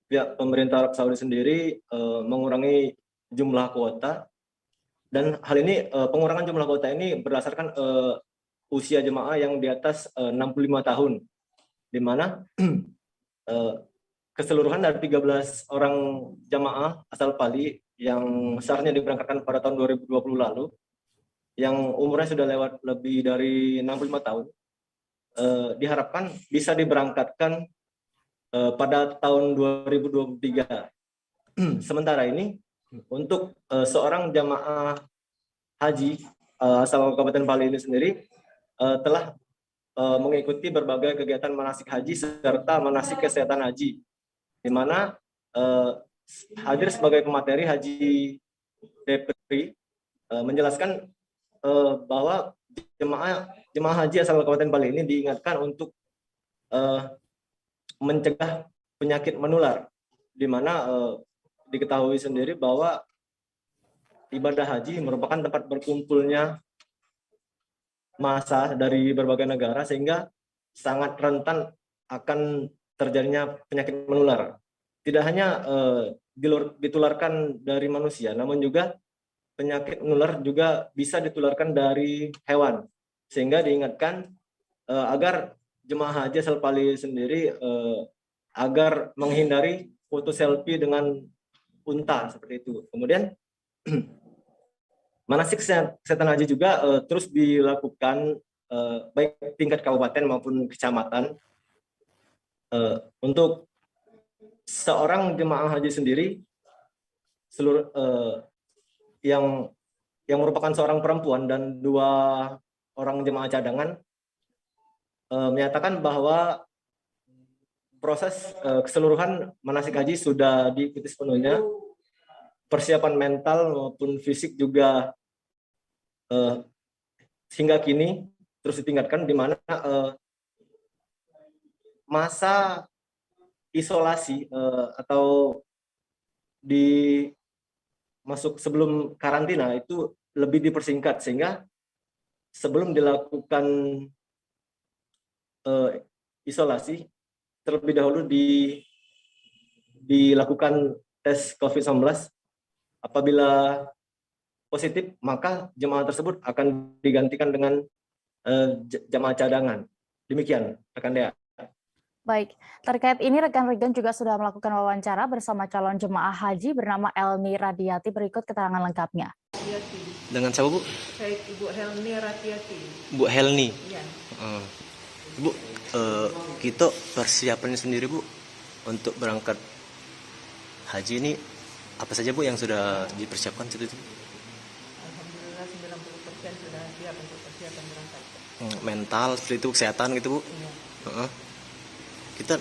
pihak pemerintah Arab Saudi sendiri mengurangi jumlah kuota. Dan hal ini, pengurangan jumlah kuota ini berdasarkan usia jemaah yang di atas 65 tahun, di mana keseluruhan dari 13 orang jemaah asal Pali yang seharusnya diberangkatkan pada tahun 2020 lalu, yang umurnya sudah lewat lebih dari 65 tahun, diharapkan bisa diberangkatkan pada tahun 2023. Sementara ini, untuk seorang jamaah haji asal Kabupaten Pali ini sendiri telah mengikuti berbagai kegiatan manasik haji serta manasik kesehatan haji, di mana hadir sebagai pemateri Haji Depri menjelaskan bahwa jemaah haji asal Kabupaten Pali ini diingatkan untuk mencegah penyakit menular, di mana diketahui sendiri bahwa ibadah haji merupakan tempat berkumpulnya massa dari berbagai negara, sehingga sangat rentan akan terjadinya penyakit menular. Tidak hanya ditularkan dari manusia, namun juga penyakit menular juga bisa ditularkan dari hewan, sehingga diingatkan agar jemaah haji asal Pali sendiri agar menghindari foto selfie dengan unta seperti itu. Kemudian manasik kesehatan haji juga terus dilakukan baik tingkat kabupaten maupun kecamatan. Untuk seorang jemaah haji sendiri, seluruh yang merupakan seorang perempuan dan 2 orang jemaah cadangan menyatakan bahwa proses keseluruhan manasik haji sudah diikuti sepenuhnya. Persiapan mental maupun fisik juga hingga kini terus ditingkatkan, di mana masa isolasi atau masuk sebelum karantina itu lebih dipersingkat, sehingga sebelum dilakukan isolasi terlebih dahulu dilakukan tes COVID-19. Apabila positif, maka jemaah tersebut akan digantikan dengan jemaah cadangan. Demikian, rekan Dea. Baik, terkait ini rekan-rekan juga sudah melakukan wawancara bersama calon jemaah haji bernama Elni Radiati. Berikut keterangan lengkapnya. Dengan siapa, Bu? Saya Ibu Helni Radiati. Bu Helni. Iya. Bu, kita persiapannya sendiri, Bu, untuk berangkat haji ini apa saja, Bu, yang sudah dipersiapkan seperti itu? Alhamdulillah 90% sudah siap untuk persiapan berangkat. Mental seperti itu, kesehatan gitu, Bu? Iya. Kita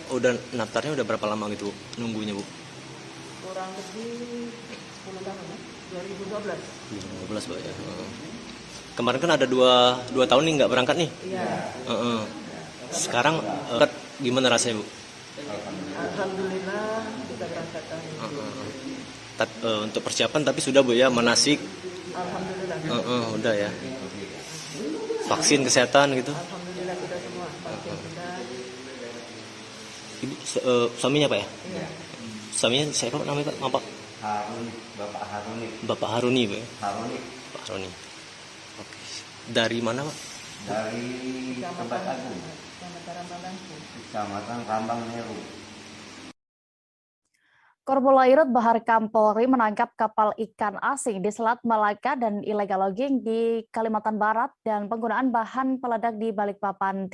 daftarnya udah berapa lama gitu, Bu, nunggunya, Bu? Kurang lebih 10 tahun ya, 2012. 2012, Pak, ya. Kemarin kan ada dua tahun nih nggak berangkat nih. Iya. Sekarang gimana rasanya, Bu? Alhamdulillah kita berangkat tahun ini. Untuk persiapan tapi sudah, Bu, ya, manasik. Alhamdulillah. Udah ya. Vaksin kesehatan gitu. Alhamdulillah sudah semua. Vaksin sudah. Ibu suaminya, Pak, ya? Iya. Suaminya siapa namanya, Pak? Bapak Haruni. Bapak Haruni, Pak, ya? Haruni. Pak Haruni. Oke. Dari mana, Pak? Dari Tempat Agung. Kecamatan Rambang Meru. Korpolairut Bahar Kampolri menangkap kapal ikan asing di Selat Malaka dan illegal logging di Kalimantan Barat dan penggunaan bahan peledak di Balikpapan,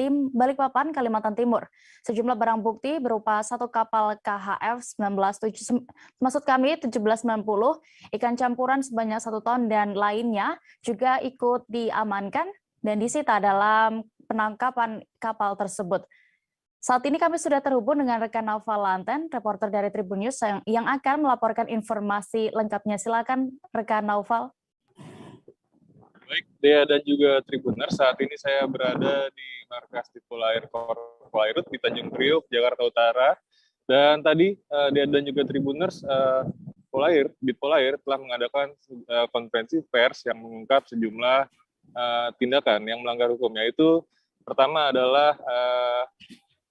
Kalimantan Timur. Sejumlah barang bukti berupa 1 kapal KHF 1790, ikan campuran sebanyak 1 ton dan lainnya juga ikut diamankan dan disita dalam penangkapan kapal tersebut. Saat ini kami sudah terhubung dengan rekan Naufal Lanten, reporter dari Tribun News yang akan melaporkan informasi lengkapnya. Silakan rekan Naufal. Baik, Dea dan juga Tribuners, saat ini saya berada di markas Korpolairut di Tanjung Priok, Jakarta Utara. Dan tadi Dea dan juga Tribuners, Polair telah mengadakan konferensi pers yang mengungkap sejumlah tindakan yang melanggar hukum, yaitu pertama adalah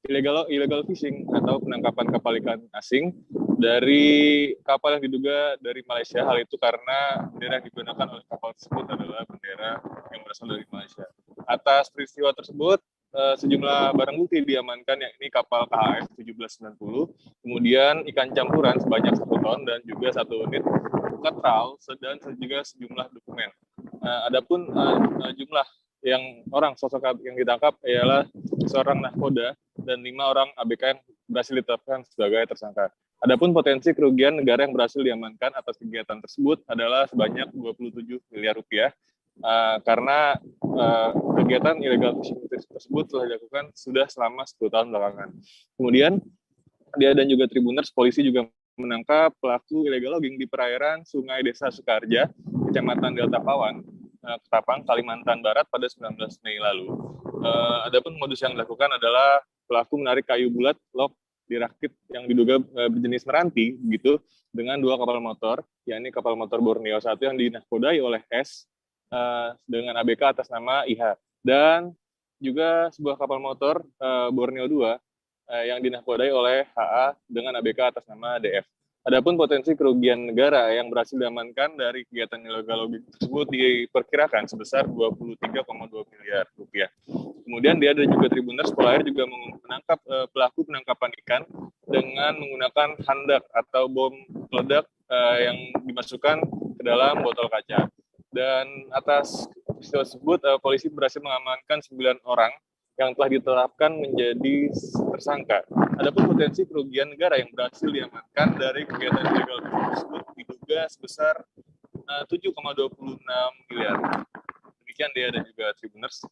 illegal fishing atau penangkapan kapal ikan asing dari kapal yang diduga dari Malaysia. Hal itu karena bendera yang digunakan oleh kapal tersebut adalah bendera yang berasal dari Malaysia. Atas peristiwa tersebut, sejumlah barang bukti diamankan, yakni kapal KHF 1790, kemudian ikan campuran sebanyak 1 ton dan juga 1 unit ketral dan juga sejumlah dokumen. Adapun jumlah sosok yang ditangkap ialah seorang nahkoda dan 5 orang ABK yang berhasil ditetapkan sebagai tersangka. Adapun potensi kerugian negara yang berhasil diamankan atas kegiatan tersebut adalah sebanyak 27 miliar rupiah karena kegiatan illegal fishing tersebut telah dilakukan sudah selama 10 tahun belakangan. Kemudian Dia dan juga Tribuners, polisi juga menangkap pelaku illegal logging di perairan Sungai Desa Sukarja, Kecamatan Delta Pawan, Ketapang, Kalimantan Barat pada 19 Mei lalu. Adapun modus yang dilakukan adalah pelaku menarik kayu bulat log dirakit yang diduga berjenis meranti begitu dengan 2 kapal motor, yakni kapal motor Borneo 1 yang dinahkodai oleh S dengan ABK atas nama IH, dan juga sebuah kapal motor Borneo 2 yang dinahkodai oleh HA dengan ABK atas nama DF. Adapun potensi kerugian negara yang berhasil diamankan dari kegiatan illegal logging tersebut diperkirakan sebesar 23,2 miliar rupiah. Kemudian Dia dan juga Tribuners, Polair juga menangkap pelaku penangkapan ikan dengan menggunakan handak atau bom peledak yang dimasukkan ke dalam botol kaca. Dan atas peristiwa tersebut, polisi berhasil mengamankan 9 orang yang telah ditetapkan menjadi tersangka. Adapun potensi kerugian negara yang berhasil diamankan dari kegiatan ilegal tersebut diduga sebesar 7,26 miliar. Demikian dia dan juga Tribuners.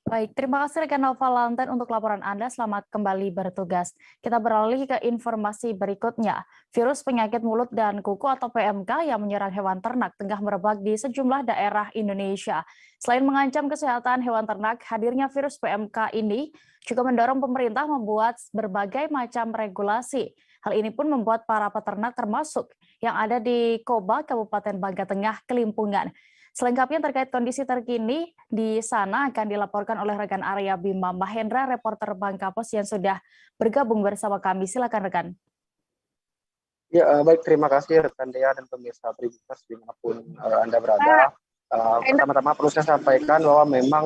Baik, terima kasih rekan Nova Lanten untuk laporan Anda. Selamat kembali bertugas. Kita beralih ke informasi berikutnya. Virus penyakit mulut dan kuku atau PMK yang menyerang hewan ternak tengah merebak di sejumlah daerah Indonesia. Selain mengancam kesehatan hewan ternak, hadirnya virus PMK ini juga mendorong pemerintah membuat berbagai macam regulasi. Hal ini pun membuat para peternak termasuk yang ada di Koba, Kabupaten Bangka Tengah, kelimpungan. Selengkapnya terkait kondisi terkini di sana akan dilaporkan oleh rekan Arya Bima Mahendra, reporter Bangka Pos yang sudah bergabung bersama kami. Silakan rekan. Ya, baik, terima kasih rekan Dea dan pemirsa Tribuners dimanapun Anda berada. Pertama-tama perlu saya sampaikan bahwa memang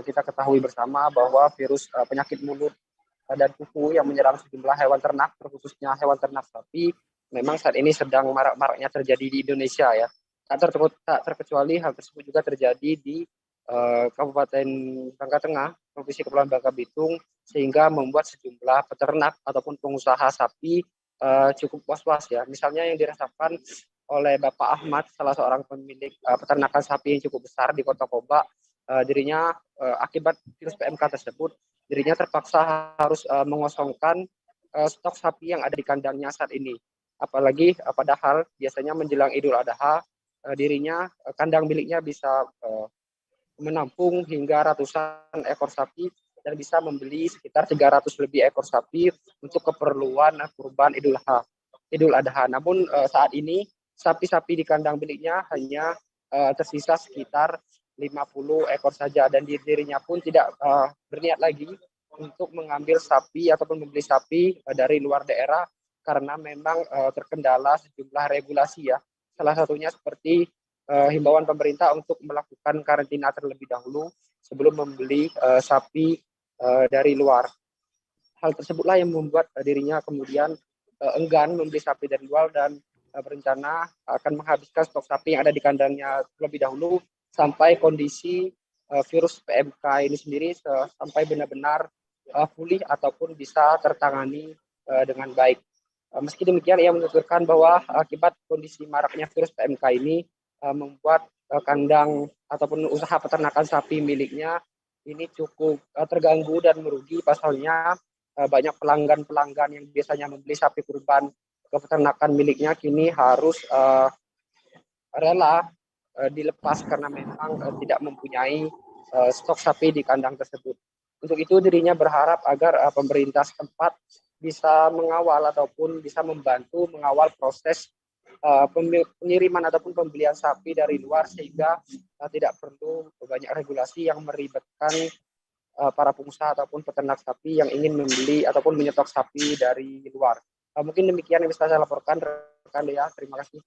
kita ketahui bersama bahwa virus penyakit mulut dan kuku yang menyerang sejumlah hewan ternak, terkhususnya hewan ternak sapi, memang saat ini sedang marak-maraknya terjadi di Indonesia ya. Tak terkecuali hal tersebut juga terjadi di Kabupaten Bangka Tengah, Provinsi Kepulauan Bangka Belitung, sehingga membuat sejumlah peternak ataupun pengusaha sapi cukup was-was ya. Misalnya yang dirasakan oleh Bapak Ahmad, salah seorang pemilik peternakan sapi yang cukup besar di Kota Koba, dirinya akibat virus PMK tersebut, dirinya terpaksa harus mengosongkan stok sapi yang ada di kandangnya saat ini. Apalagi padahal biasanya menjelang Idul Adha, dirinya kandang miliknya bisa menampung hingga ratusan ekor sapi dan bisa membeli sekitar 300 lebih ekor sapi untuk keperluan kurban Idul Adha. Namun saat ini sapi-sapi di kandang miliknya hanya tersisa sekitar 50 ekor saja dan dirinya pun tidak berniat lagi untuk mengambil sapi ataupun membeli sapi dari luar daerah karena memang terkendala sejumlah regulasi ya. Salah satunya seperti himbauan pemerintah untuk melakukan karantina terlebih dahulu sebelum membeli sapi dari luar. Hal tersebutlah yang membuat dirinya kemudian enggan membeli sapi dari luar dan berencana akan menghabiskan stok sapi yang ada di kandangnya terlebih dahulu sampai kondisi virus PMK ini sendiri sampai benar-benar pulih ataupun bisa tertangani dengan baik. Meski demikian, ia menuturkan bahwa akibat kondisi maraknya virus PMK ini membuat kandang ataupun usaha peternakan sapi miliknya ini cukup terganggu dan merugi. Pasalnya banyak pelanggan-pelanggan yang biasanya membeli sapi kurban ke peternakan miliknya kini harus rela dilepas karena memang tidak mempunyai stok sapi di kandang tersebut. Untuk itu dirinya berharap agar pemerintah setempat bisa mengawal ataupun bisa membantu mengawal proses pengiriman ataupun pembelian sapi dari luar sehingga tidak perlu banyak regulasi yang meribetkan para pengusaha ataupun peternak sapi yang ingin membeli ataupun menyetok sapi dari luar. Mungkin demikian yang bisa saya laporkan rekan Dea. Terima kasih.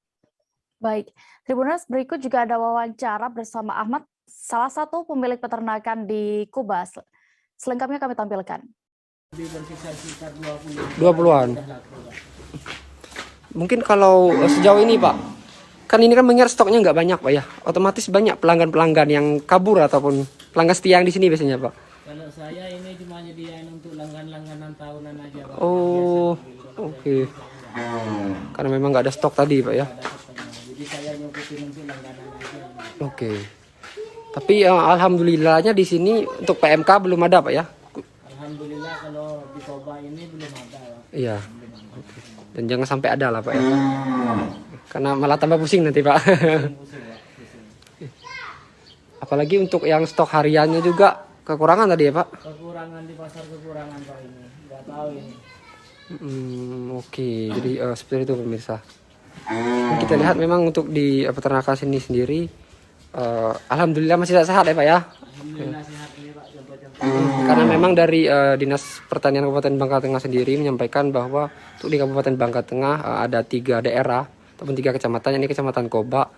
Baik, Tribuners, berikut juga ada wawancara bersama Ahmad, salah satu pemilik peternakan di Kuba. Selengkapnya kami tampilkan. 20-an. Mungkin kalau sejauh ini Pak, kan ini kan mengingat stoknya nggak banyak Pak ya, otomatis banyak pelanggan-pelanggan yang kabur ataupun pelanggan setia yang di sini biasanya Pak. Kalau saya ini cuma nyediain untuk langganan tahunan aja Pak. Oh, oke. Karena memang nggak ada stok tadi Pak ya. Jadi saya nyokutin untuk langganan aja. Oke. Tapi alhamdulillahnya di sini untuk PMK belum ada Pak ya. Alhamdulillah kalau di Koba ini belum ada Pak. Iya. Oke. Dan jangan sampai ada lah Pak ya. Karena malah tambah pusing nanti Pak. Apalagi untuk yang stok hariannya juga kekurangan tadi ya Pak. Kekurangan di pasar, kekurangan Pak ini. Nggak tahu ini. Oke. Jadi seperti itu pemirsa. Kita lihat memang untuk di peternakan sini sendiri alhamdulillah masih sehat ya Pak ya. Alhamdulillah sehat ini Pak. Karena memang dari Dinas Pertanian Kabupaten Bangka Tengah sendiri menyampaikan bahwa untuk di Kabupaten Bangka Tengah ada 3 daerah ataupun 3 kecamatan, ini Kecamatan Koba,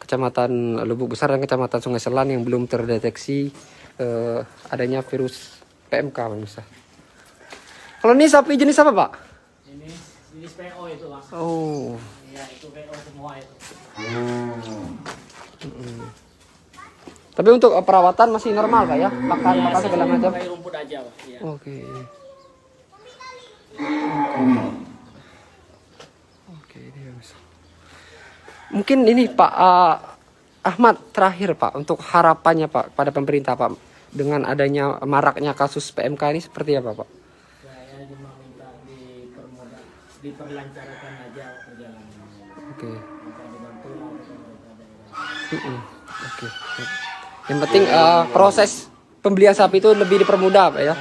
Kecamatan Lubuk Besar dan Kecamatan Sungai Selan yang belum terdeteksi adanya virus PMK pemirsa. Kalau ini sapi jenis apa Pak? Ini jenis PO itu Pak. Oh. Iya itu PO semua itu. Tapi untuk perawatan masih normal Pak ya? Makan segala macam. Pakai rumput aja Pak. Ya. Oke. Oke, dia bisa. Mungkin ini Pak Ahmad terakhir Pak, untuk harapannya Pak pada pemerintah Pak dengan adanya maraknya kasus PMK ini seperti apa Pak? Saya cuma minta dipermudah, diperlancarkan aja perjalanan. Oke. Minta dibantu pemerintah daerah. Oke. Yang penting proses pembelian sapi itu lebih dipermudah Pak ya.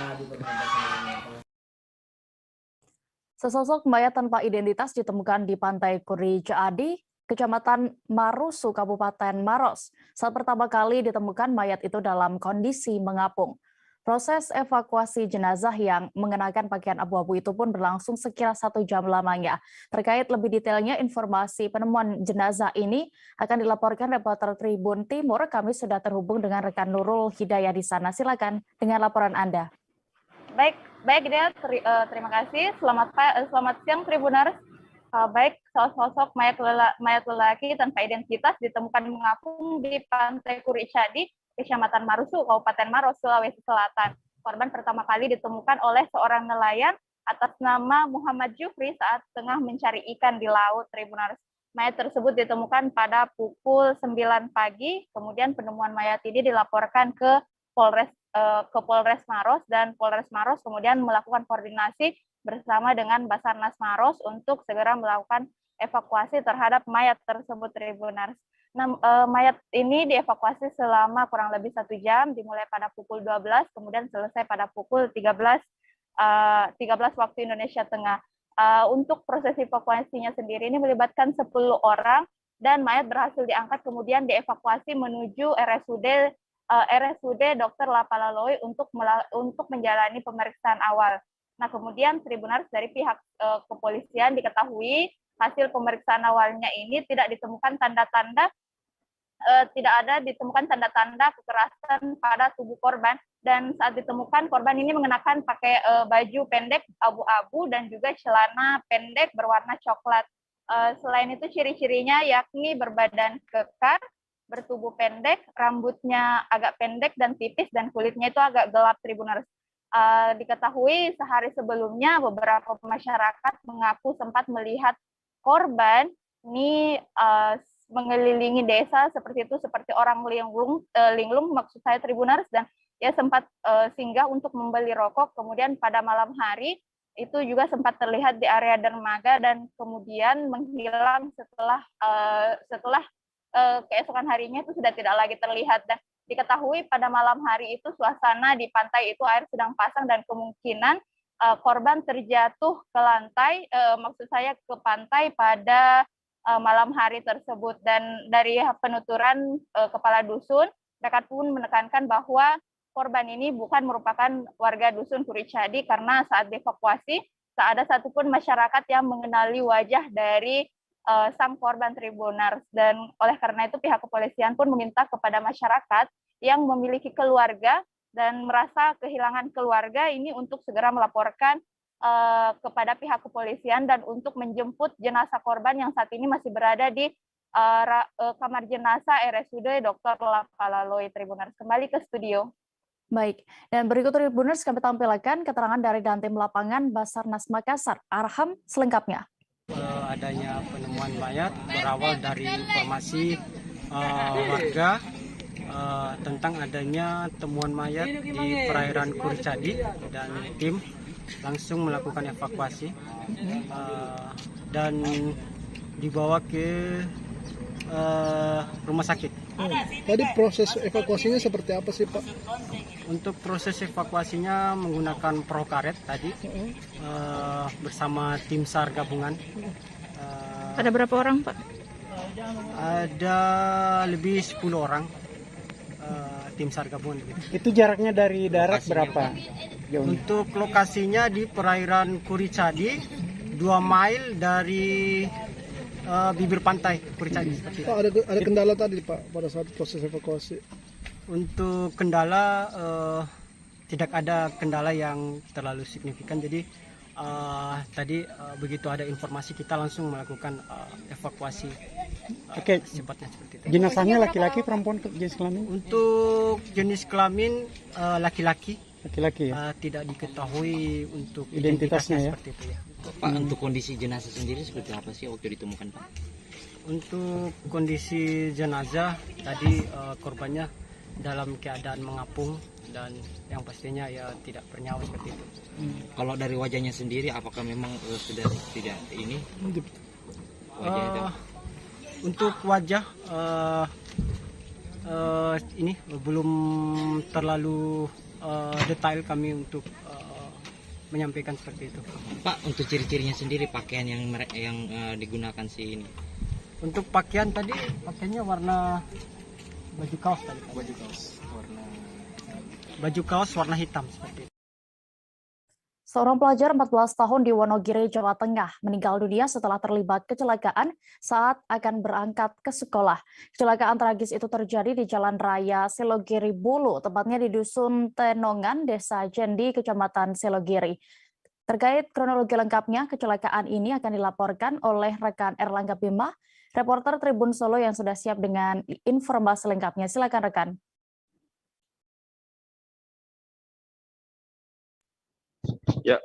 Sesosok mayat tanpa identitas ditemukan di Pantai Kuri Caadi, Kecamatan Marusu, Kabupaten Maros. Saat pertama kali ditemukan, mayat itu dalam kondisi mengapung. Proses evakuasi jenazah yang mengenakan pakaian abu-abu itu pun berlangsung sekira 1 jam lamanya. Terkait lebih detailnya informasi penemuan jenazah ini akan dilaporkan reporter Tribun Timur. Kami sudah terhubung dengan rekan Nurul Hidayah di sana. Silakan dengan laporan Anda. Baik Dea, terima kasih. Selamat siang Tribuners. Baik, sosok mayat lelaki tanpa identitas ditemukan mengapung di Pantai Kuri Caadi, Kecamatan Marusu, Kabupaten Maros, Sulawesi Selatan. Korban pertama kali ditemukan oleh seorang nelayan atas nama Muhammad Jufri saat tengah mencari ikan di laut. Tribuners. Mayat tersebut ditemukan pada pukul 9 pagi, kemudian penemuan mayat ini dilaporkan ke Polres Maros, dan Polres Maros kemudian melakukan koordinasi bersama dengan Basarnas Maros untuk segera melakukan evakuasi terhadap mayat tersebut. Tribuners. Mayat ini dievakuasi selama kurang lebih 1 jam, dimulai pada pukul 12, kemudian selesai pada pukul 13 waktu Indonesia Tengah. Untuk proses evakuasinya sendiri ini melibatkan 10 orang, dan mayat berhasil diangkat kemudian dievakuasi menuju RSUD Dr. Lapalaloi untuk menjalani pemeriksaan awal. Nah, kemudian Tribuners, dari pihak kepolisian diketahui hasil pemeriksaan awalnya ini tidak ditemukan tanda-tanda kekerasan pada tubuh korban, dan saat ditemukan korban ini mengenakan pakai baju pendek abu-abu dan juga celana pendek berwarna coklat. Selain itu ciri-cirinya yakni berbadan kekar, bertubuh pendek, rambutnya agak pendek dan tipis, dan kulitnya itu agak gelap. Tribuners. Diketahui sehari sebelumnya beberapa masyarakat mengaku sempat melihat korban ini mengelilingi desa seperti orang linglung maksud saya Tribuners, dan ia sempat singgah untuk membeli rokok. Kemudian pada malam hari itu juga sempat terlihat di area dermaga dan kemudian menghilang setelah keesokan harinya itu sudah tidak lagi terlihat. Dan diketahui pada malam hari itu suasana di pantai itu air sedang pasang dan kemungkinan korban terjatuh ke lantai, maksud saya ke pantai pada malam hari tersebut. Dan dari penuturan kepala dusun, mereka pun menekankan bahwa korban ini bukan merupakan warga dusun Kuri Caadi karena saat dievakuasi tak ada satupun masyarakat yang mengenali wajah dari sang korban. Tribuners. Dan oleh karena itu pihak kepolisian pun meminta kepada masyarakat yang memiliki keluarga dan merasa kehilangan keluarga ini untuk segera melaporkan kepada pihak kepolisian dan untuk menjemput jenazah korban yang saat ini masih berada di kamar jenazah RSUD Dr. Lapalaloi. Tribuners. Kembali ke studio. Baik, dan berikut Tribuners kami tampilkan keterangan dari Dantim Lapangan Basarnas Makassar. Arham selengkapnya. Adanya penemuan mayat berawal dari informasi warga tentang adanya temuan mayat di perairan Kuri Caadi, dan tim langsung melakukan evakuasi dan dibawa ke rumah sakit. Tadi proses evakuasinya seperti apa sih Pak? Untuk proses evakuasinya menggunakan perahu karet tadi bersama tim SAR gabungan. Ada berapa orang Pak? Ada lebih 10 orang tim SAR gabungan. Itu jaraknya dari darat berapa? Untuk lokasinya di perairan Kuri Caadi, 2 mile dari bibir pantai Kuri Caadi. Pak, ada kendala tadi Pak pada saat proses evakuasi? Untuk kendala tidak ada kendala yang terlalu signifikan. Jadi tadi begitu ada informasi kita langsung melakukan evakuasi. Oke, Cepatnya seperti itu. jenazahnya laki-laki perempuan jenis kelamin? Untuk jenis kelamin laki-laki. Laki-laki ya. Tidak diketahui untuk Identitasnya ya? seperti itu ya. Pak, untuk kondisi jenazah sendiri seperti apa sih waktu ditemukan, Pak? Untuk kondisi jenazah tadi korbannya dalam keadaan mengapung dan yang pastinya ya tidak bernyawa seperti itu. Kalau dari wajahnya sendiri, apakah memang sudah tidak ini? Wajahnya Untuk wajah ini belum terlalu detail kami untuk menyampaikan seperti itu. Pak, untuk ciri-cirinya sendiri pakaian yang digunakan si ini. Untuk pakaian tadi pakaiannya warna baju kaos tadi. Baju kaos warna hitam seperti itu. Seorang pelajar 14 tahun di Wonogiri, Jawa Tengah meninggal dunia setelah terlibat kecelakaan saat akan berangkat ke sekolah. Kecelakaan tragis itu terjadi di Jalan Raya Selogiri Bulu, tepatnya di Dusun Tenongan, Desa Jendi, Kecamatan Selogiri. Terkait kronologi lengkapnya, kecelakaan ini akan dilaporkan oleh rekan Erlangga Bima, reporter Tribun Solo yang sudah siap dengan informasi lengkapnya. Silakan rekan. Ya,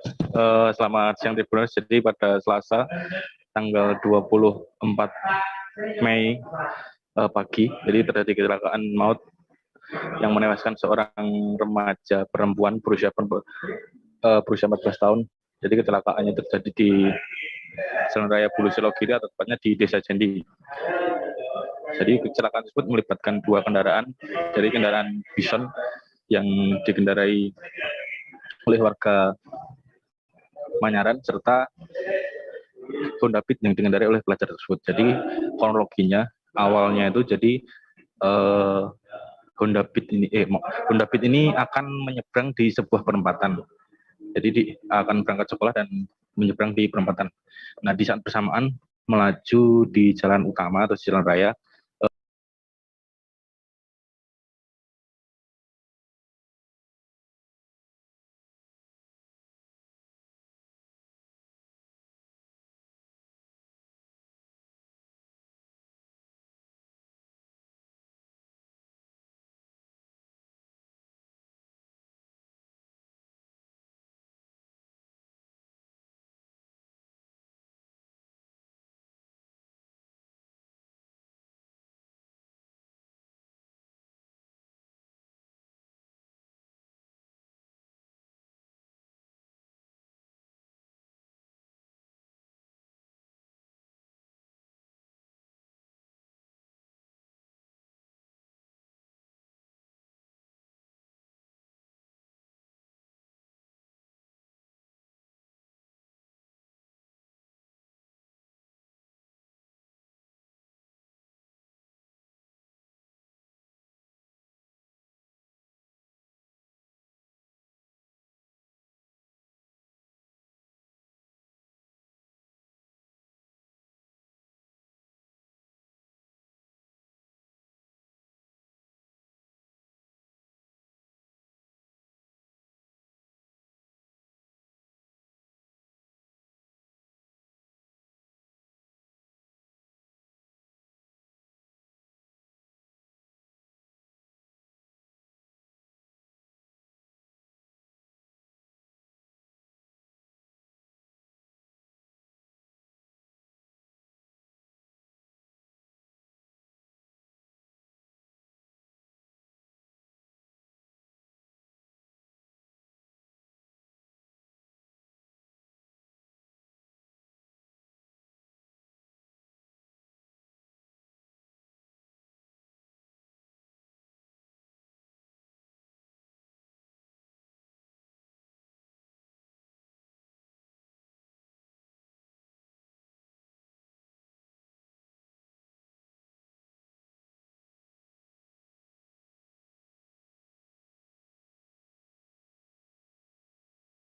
selamat siang Tribuners. Jadi pada Selasa tanggal 24 Mei pagi, jadi terjadi kecelakaan maut yang menewaskan seorang remaja perempuan berusia 14 tahun. Jadi kecelakaannya terjadi di Jalan Raya Bulu Selogiri, atau tepatnya di Desa Jendi. Jadi kecelakaan tersebut melibatkan dua kendaraan, dari kendaraan Bison yang dikendarai oleh warga Manyaran serta Honda Beat yang dikendarai oleh pelajar tersebut. Jadi kronologinya awalnya itu jadi Honda Beat ini akan menyeberang di sebuah perempatan. Jadi akan berangkat sekolah dan menyeberang di perempatan. Nah, di saat bersamaan melaju di jalan utama atau jalan raya,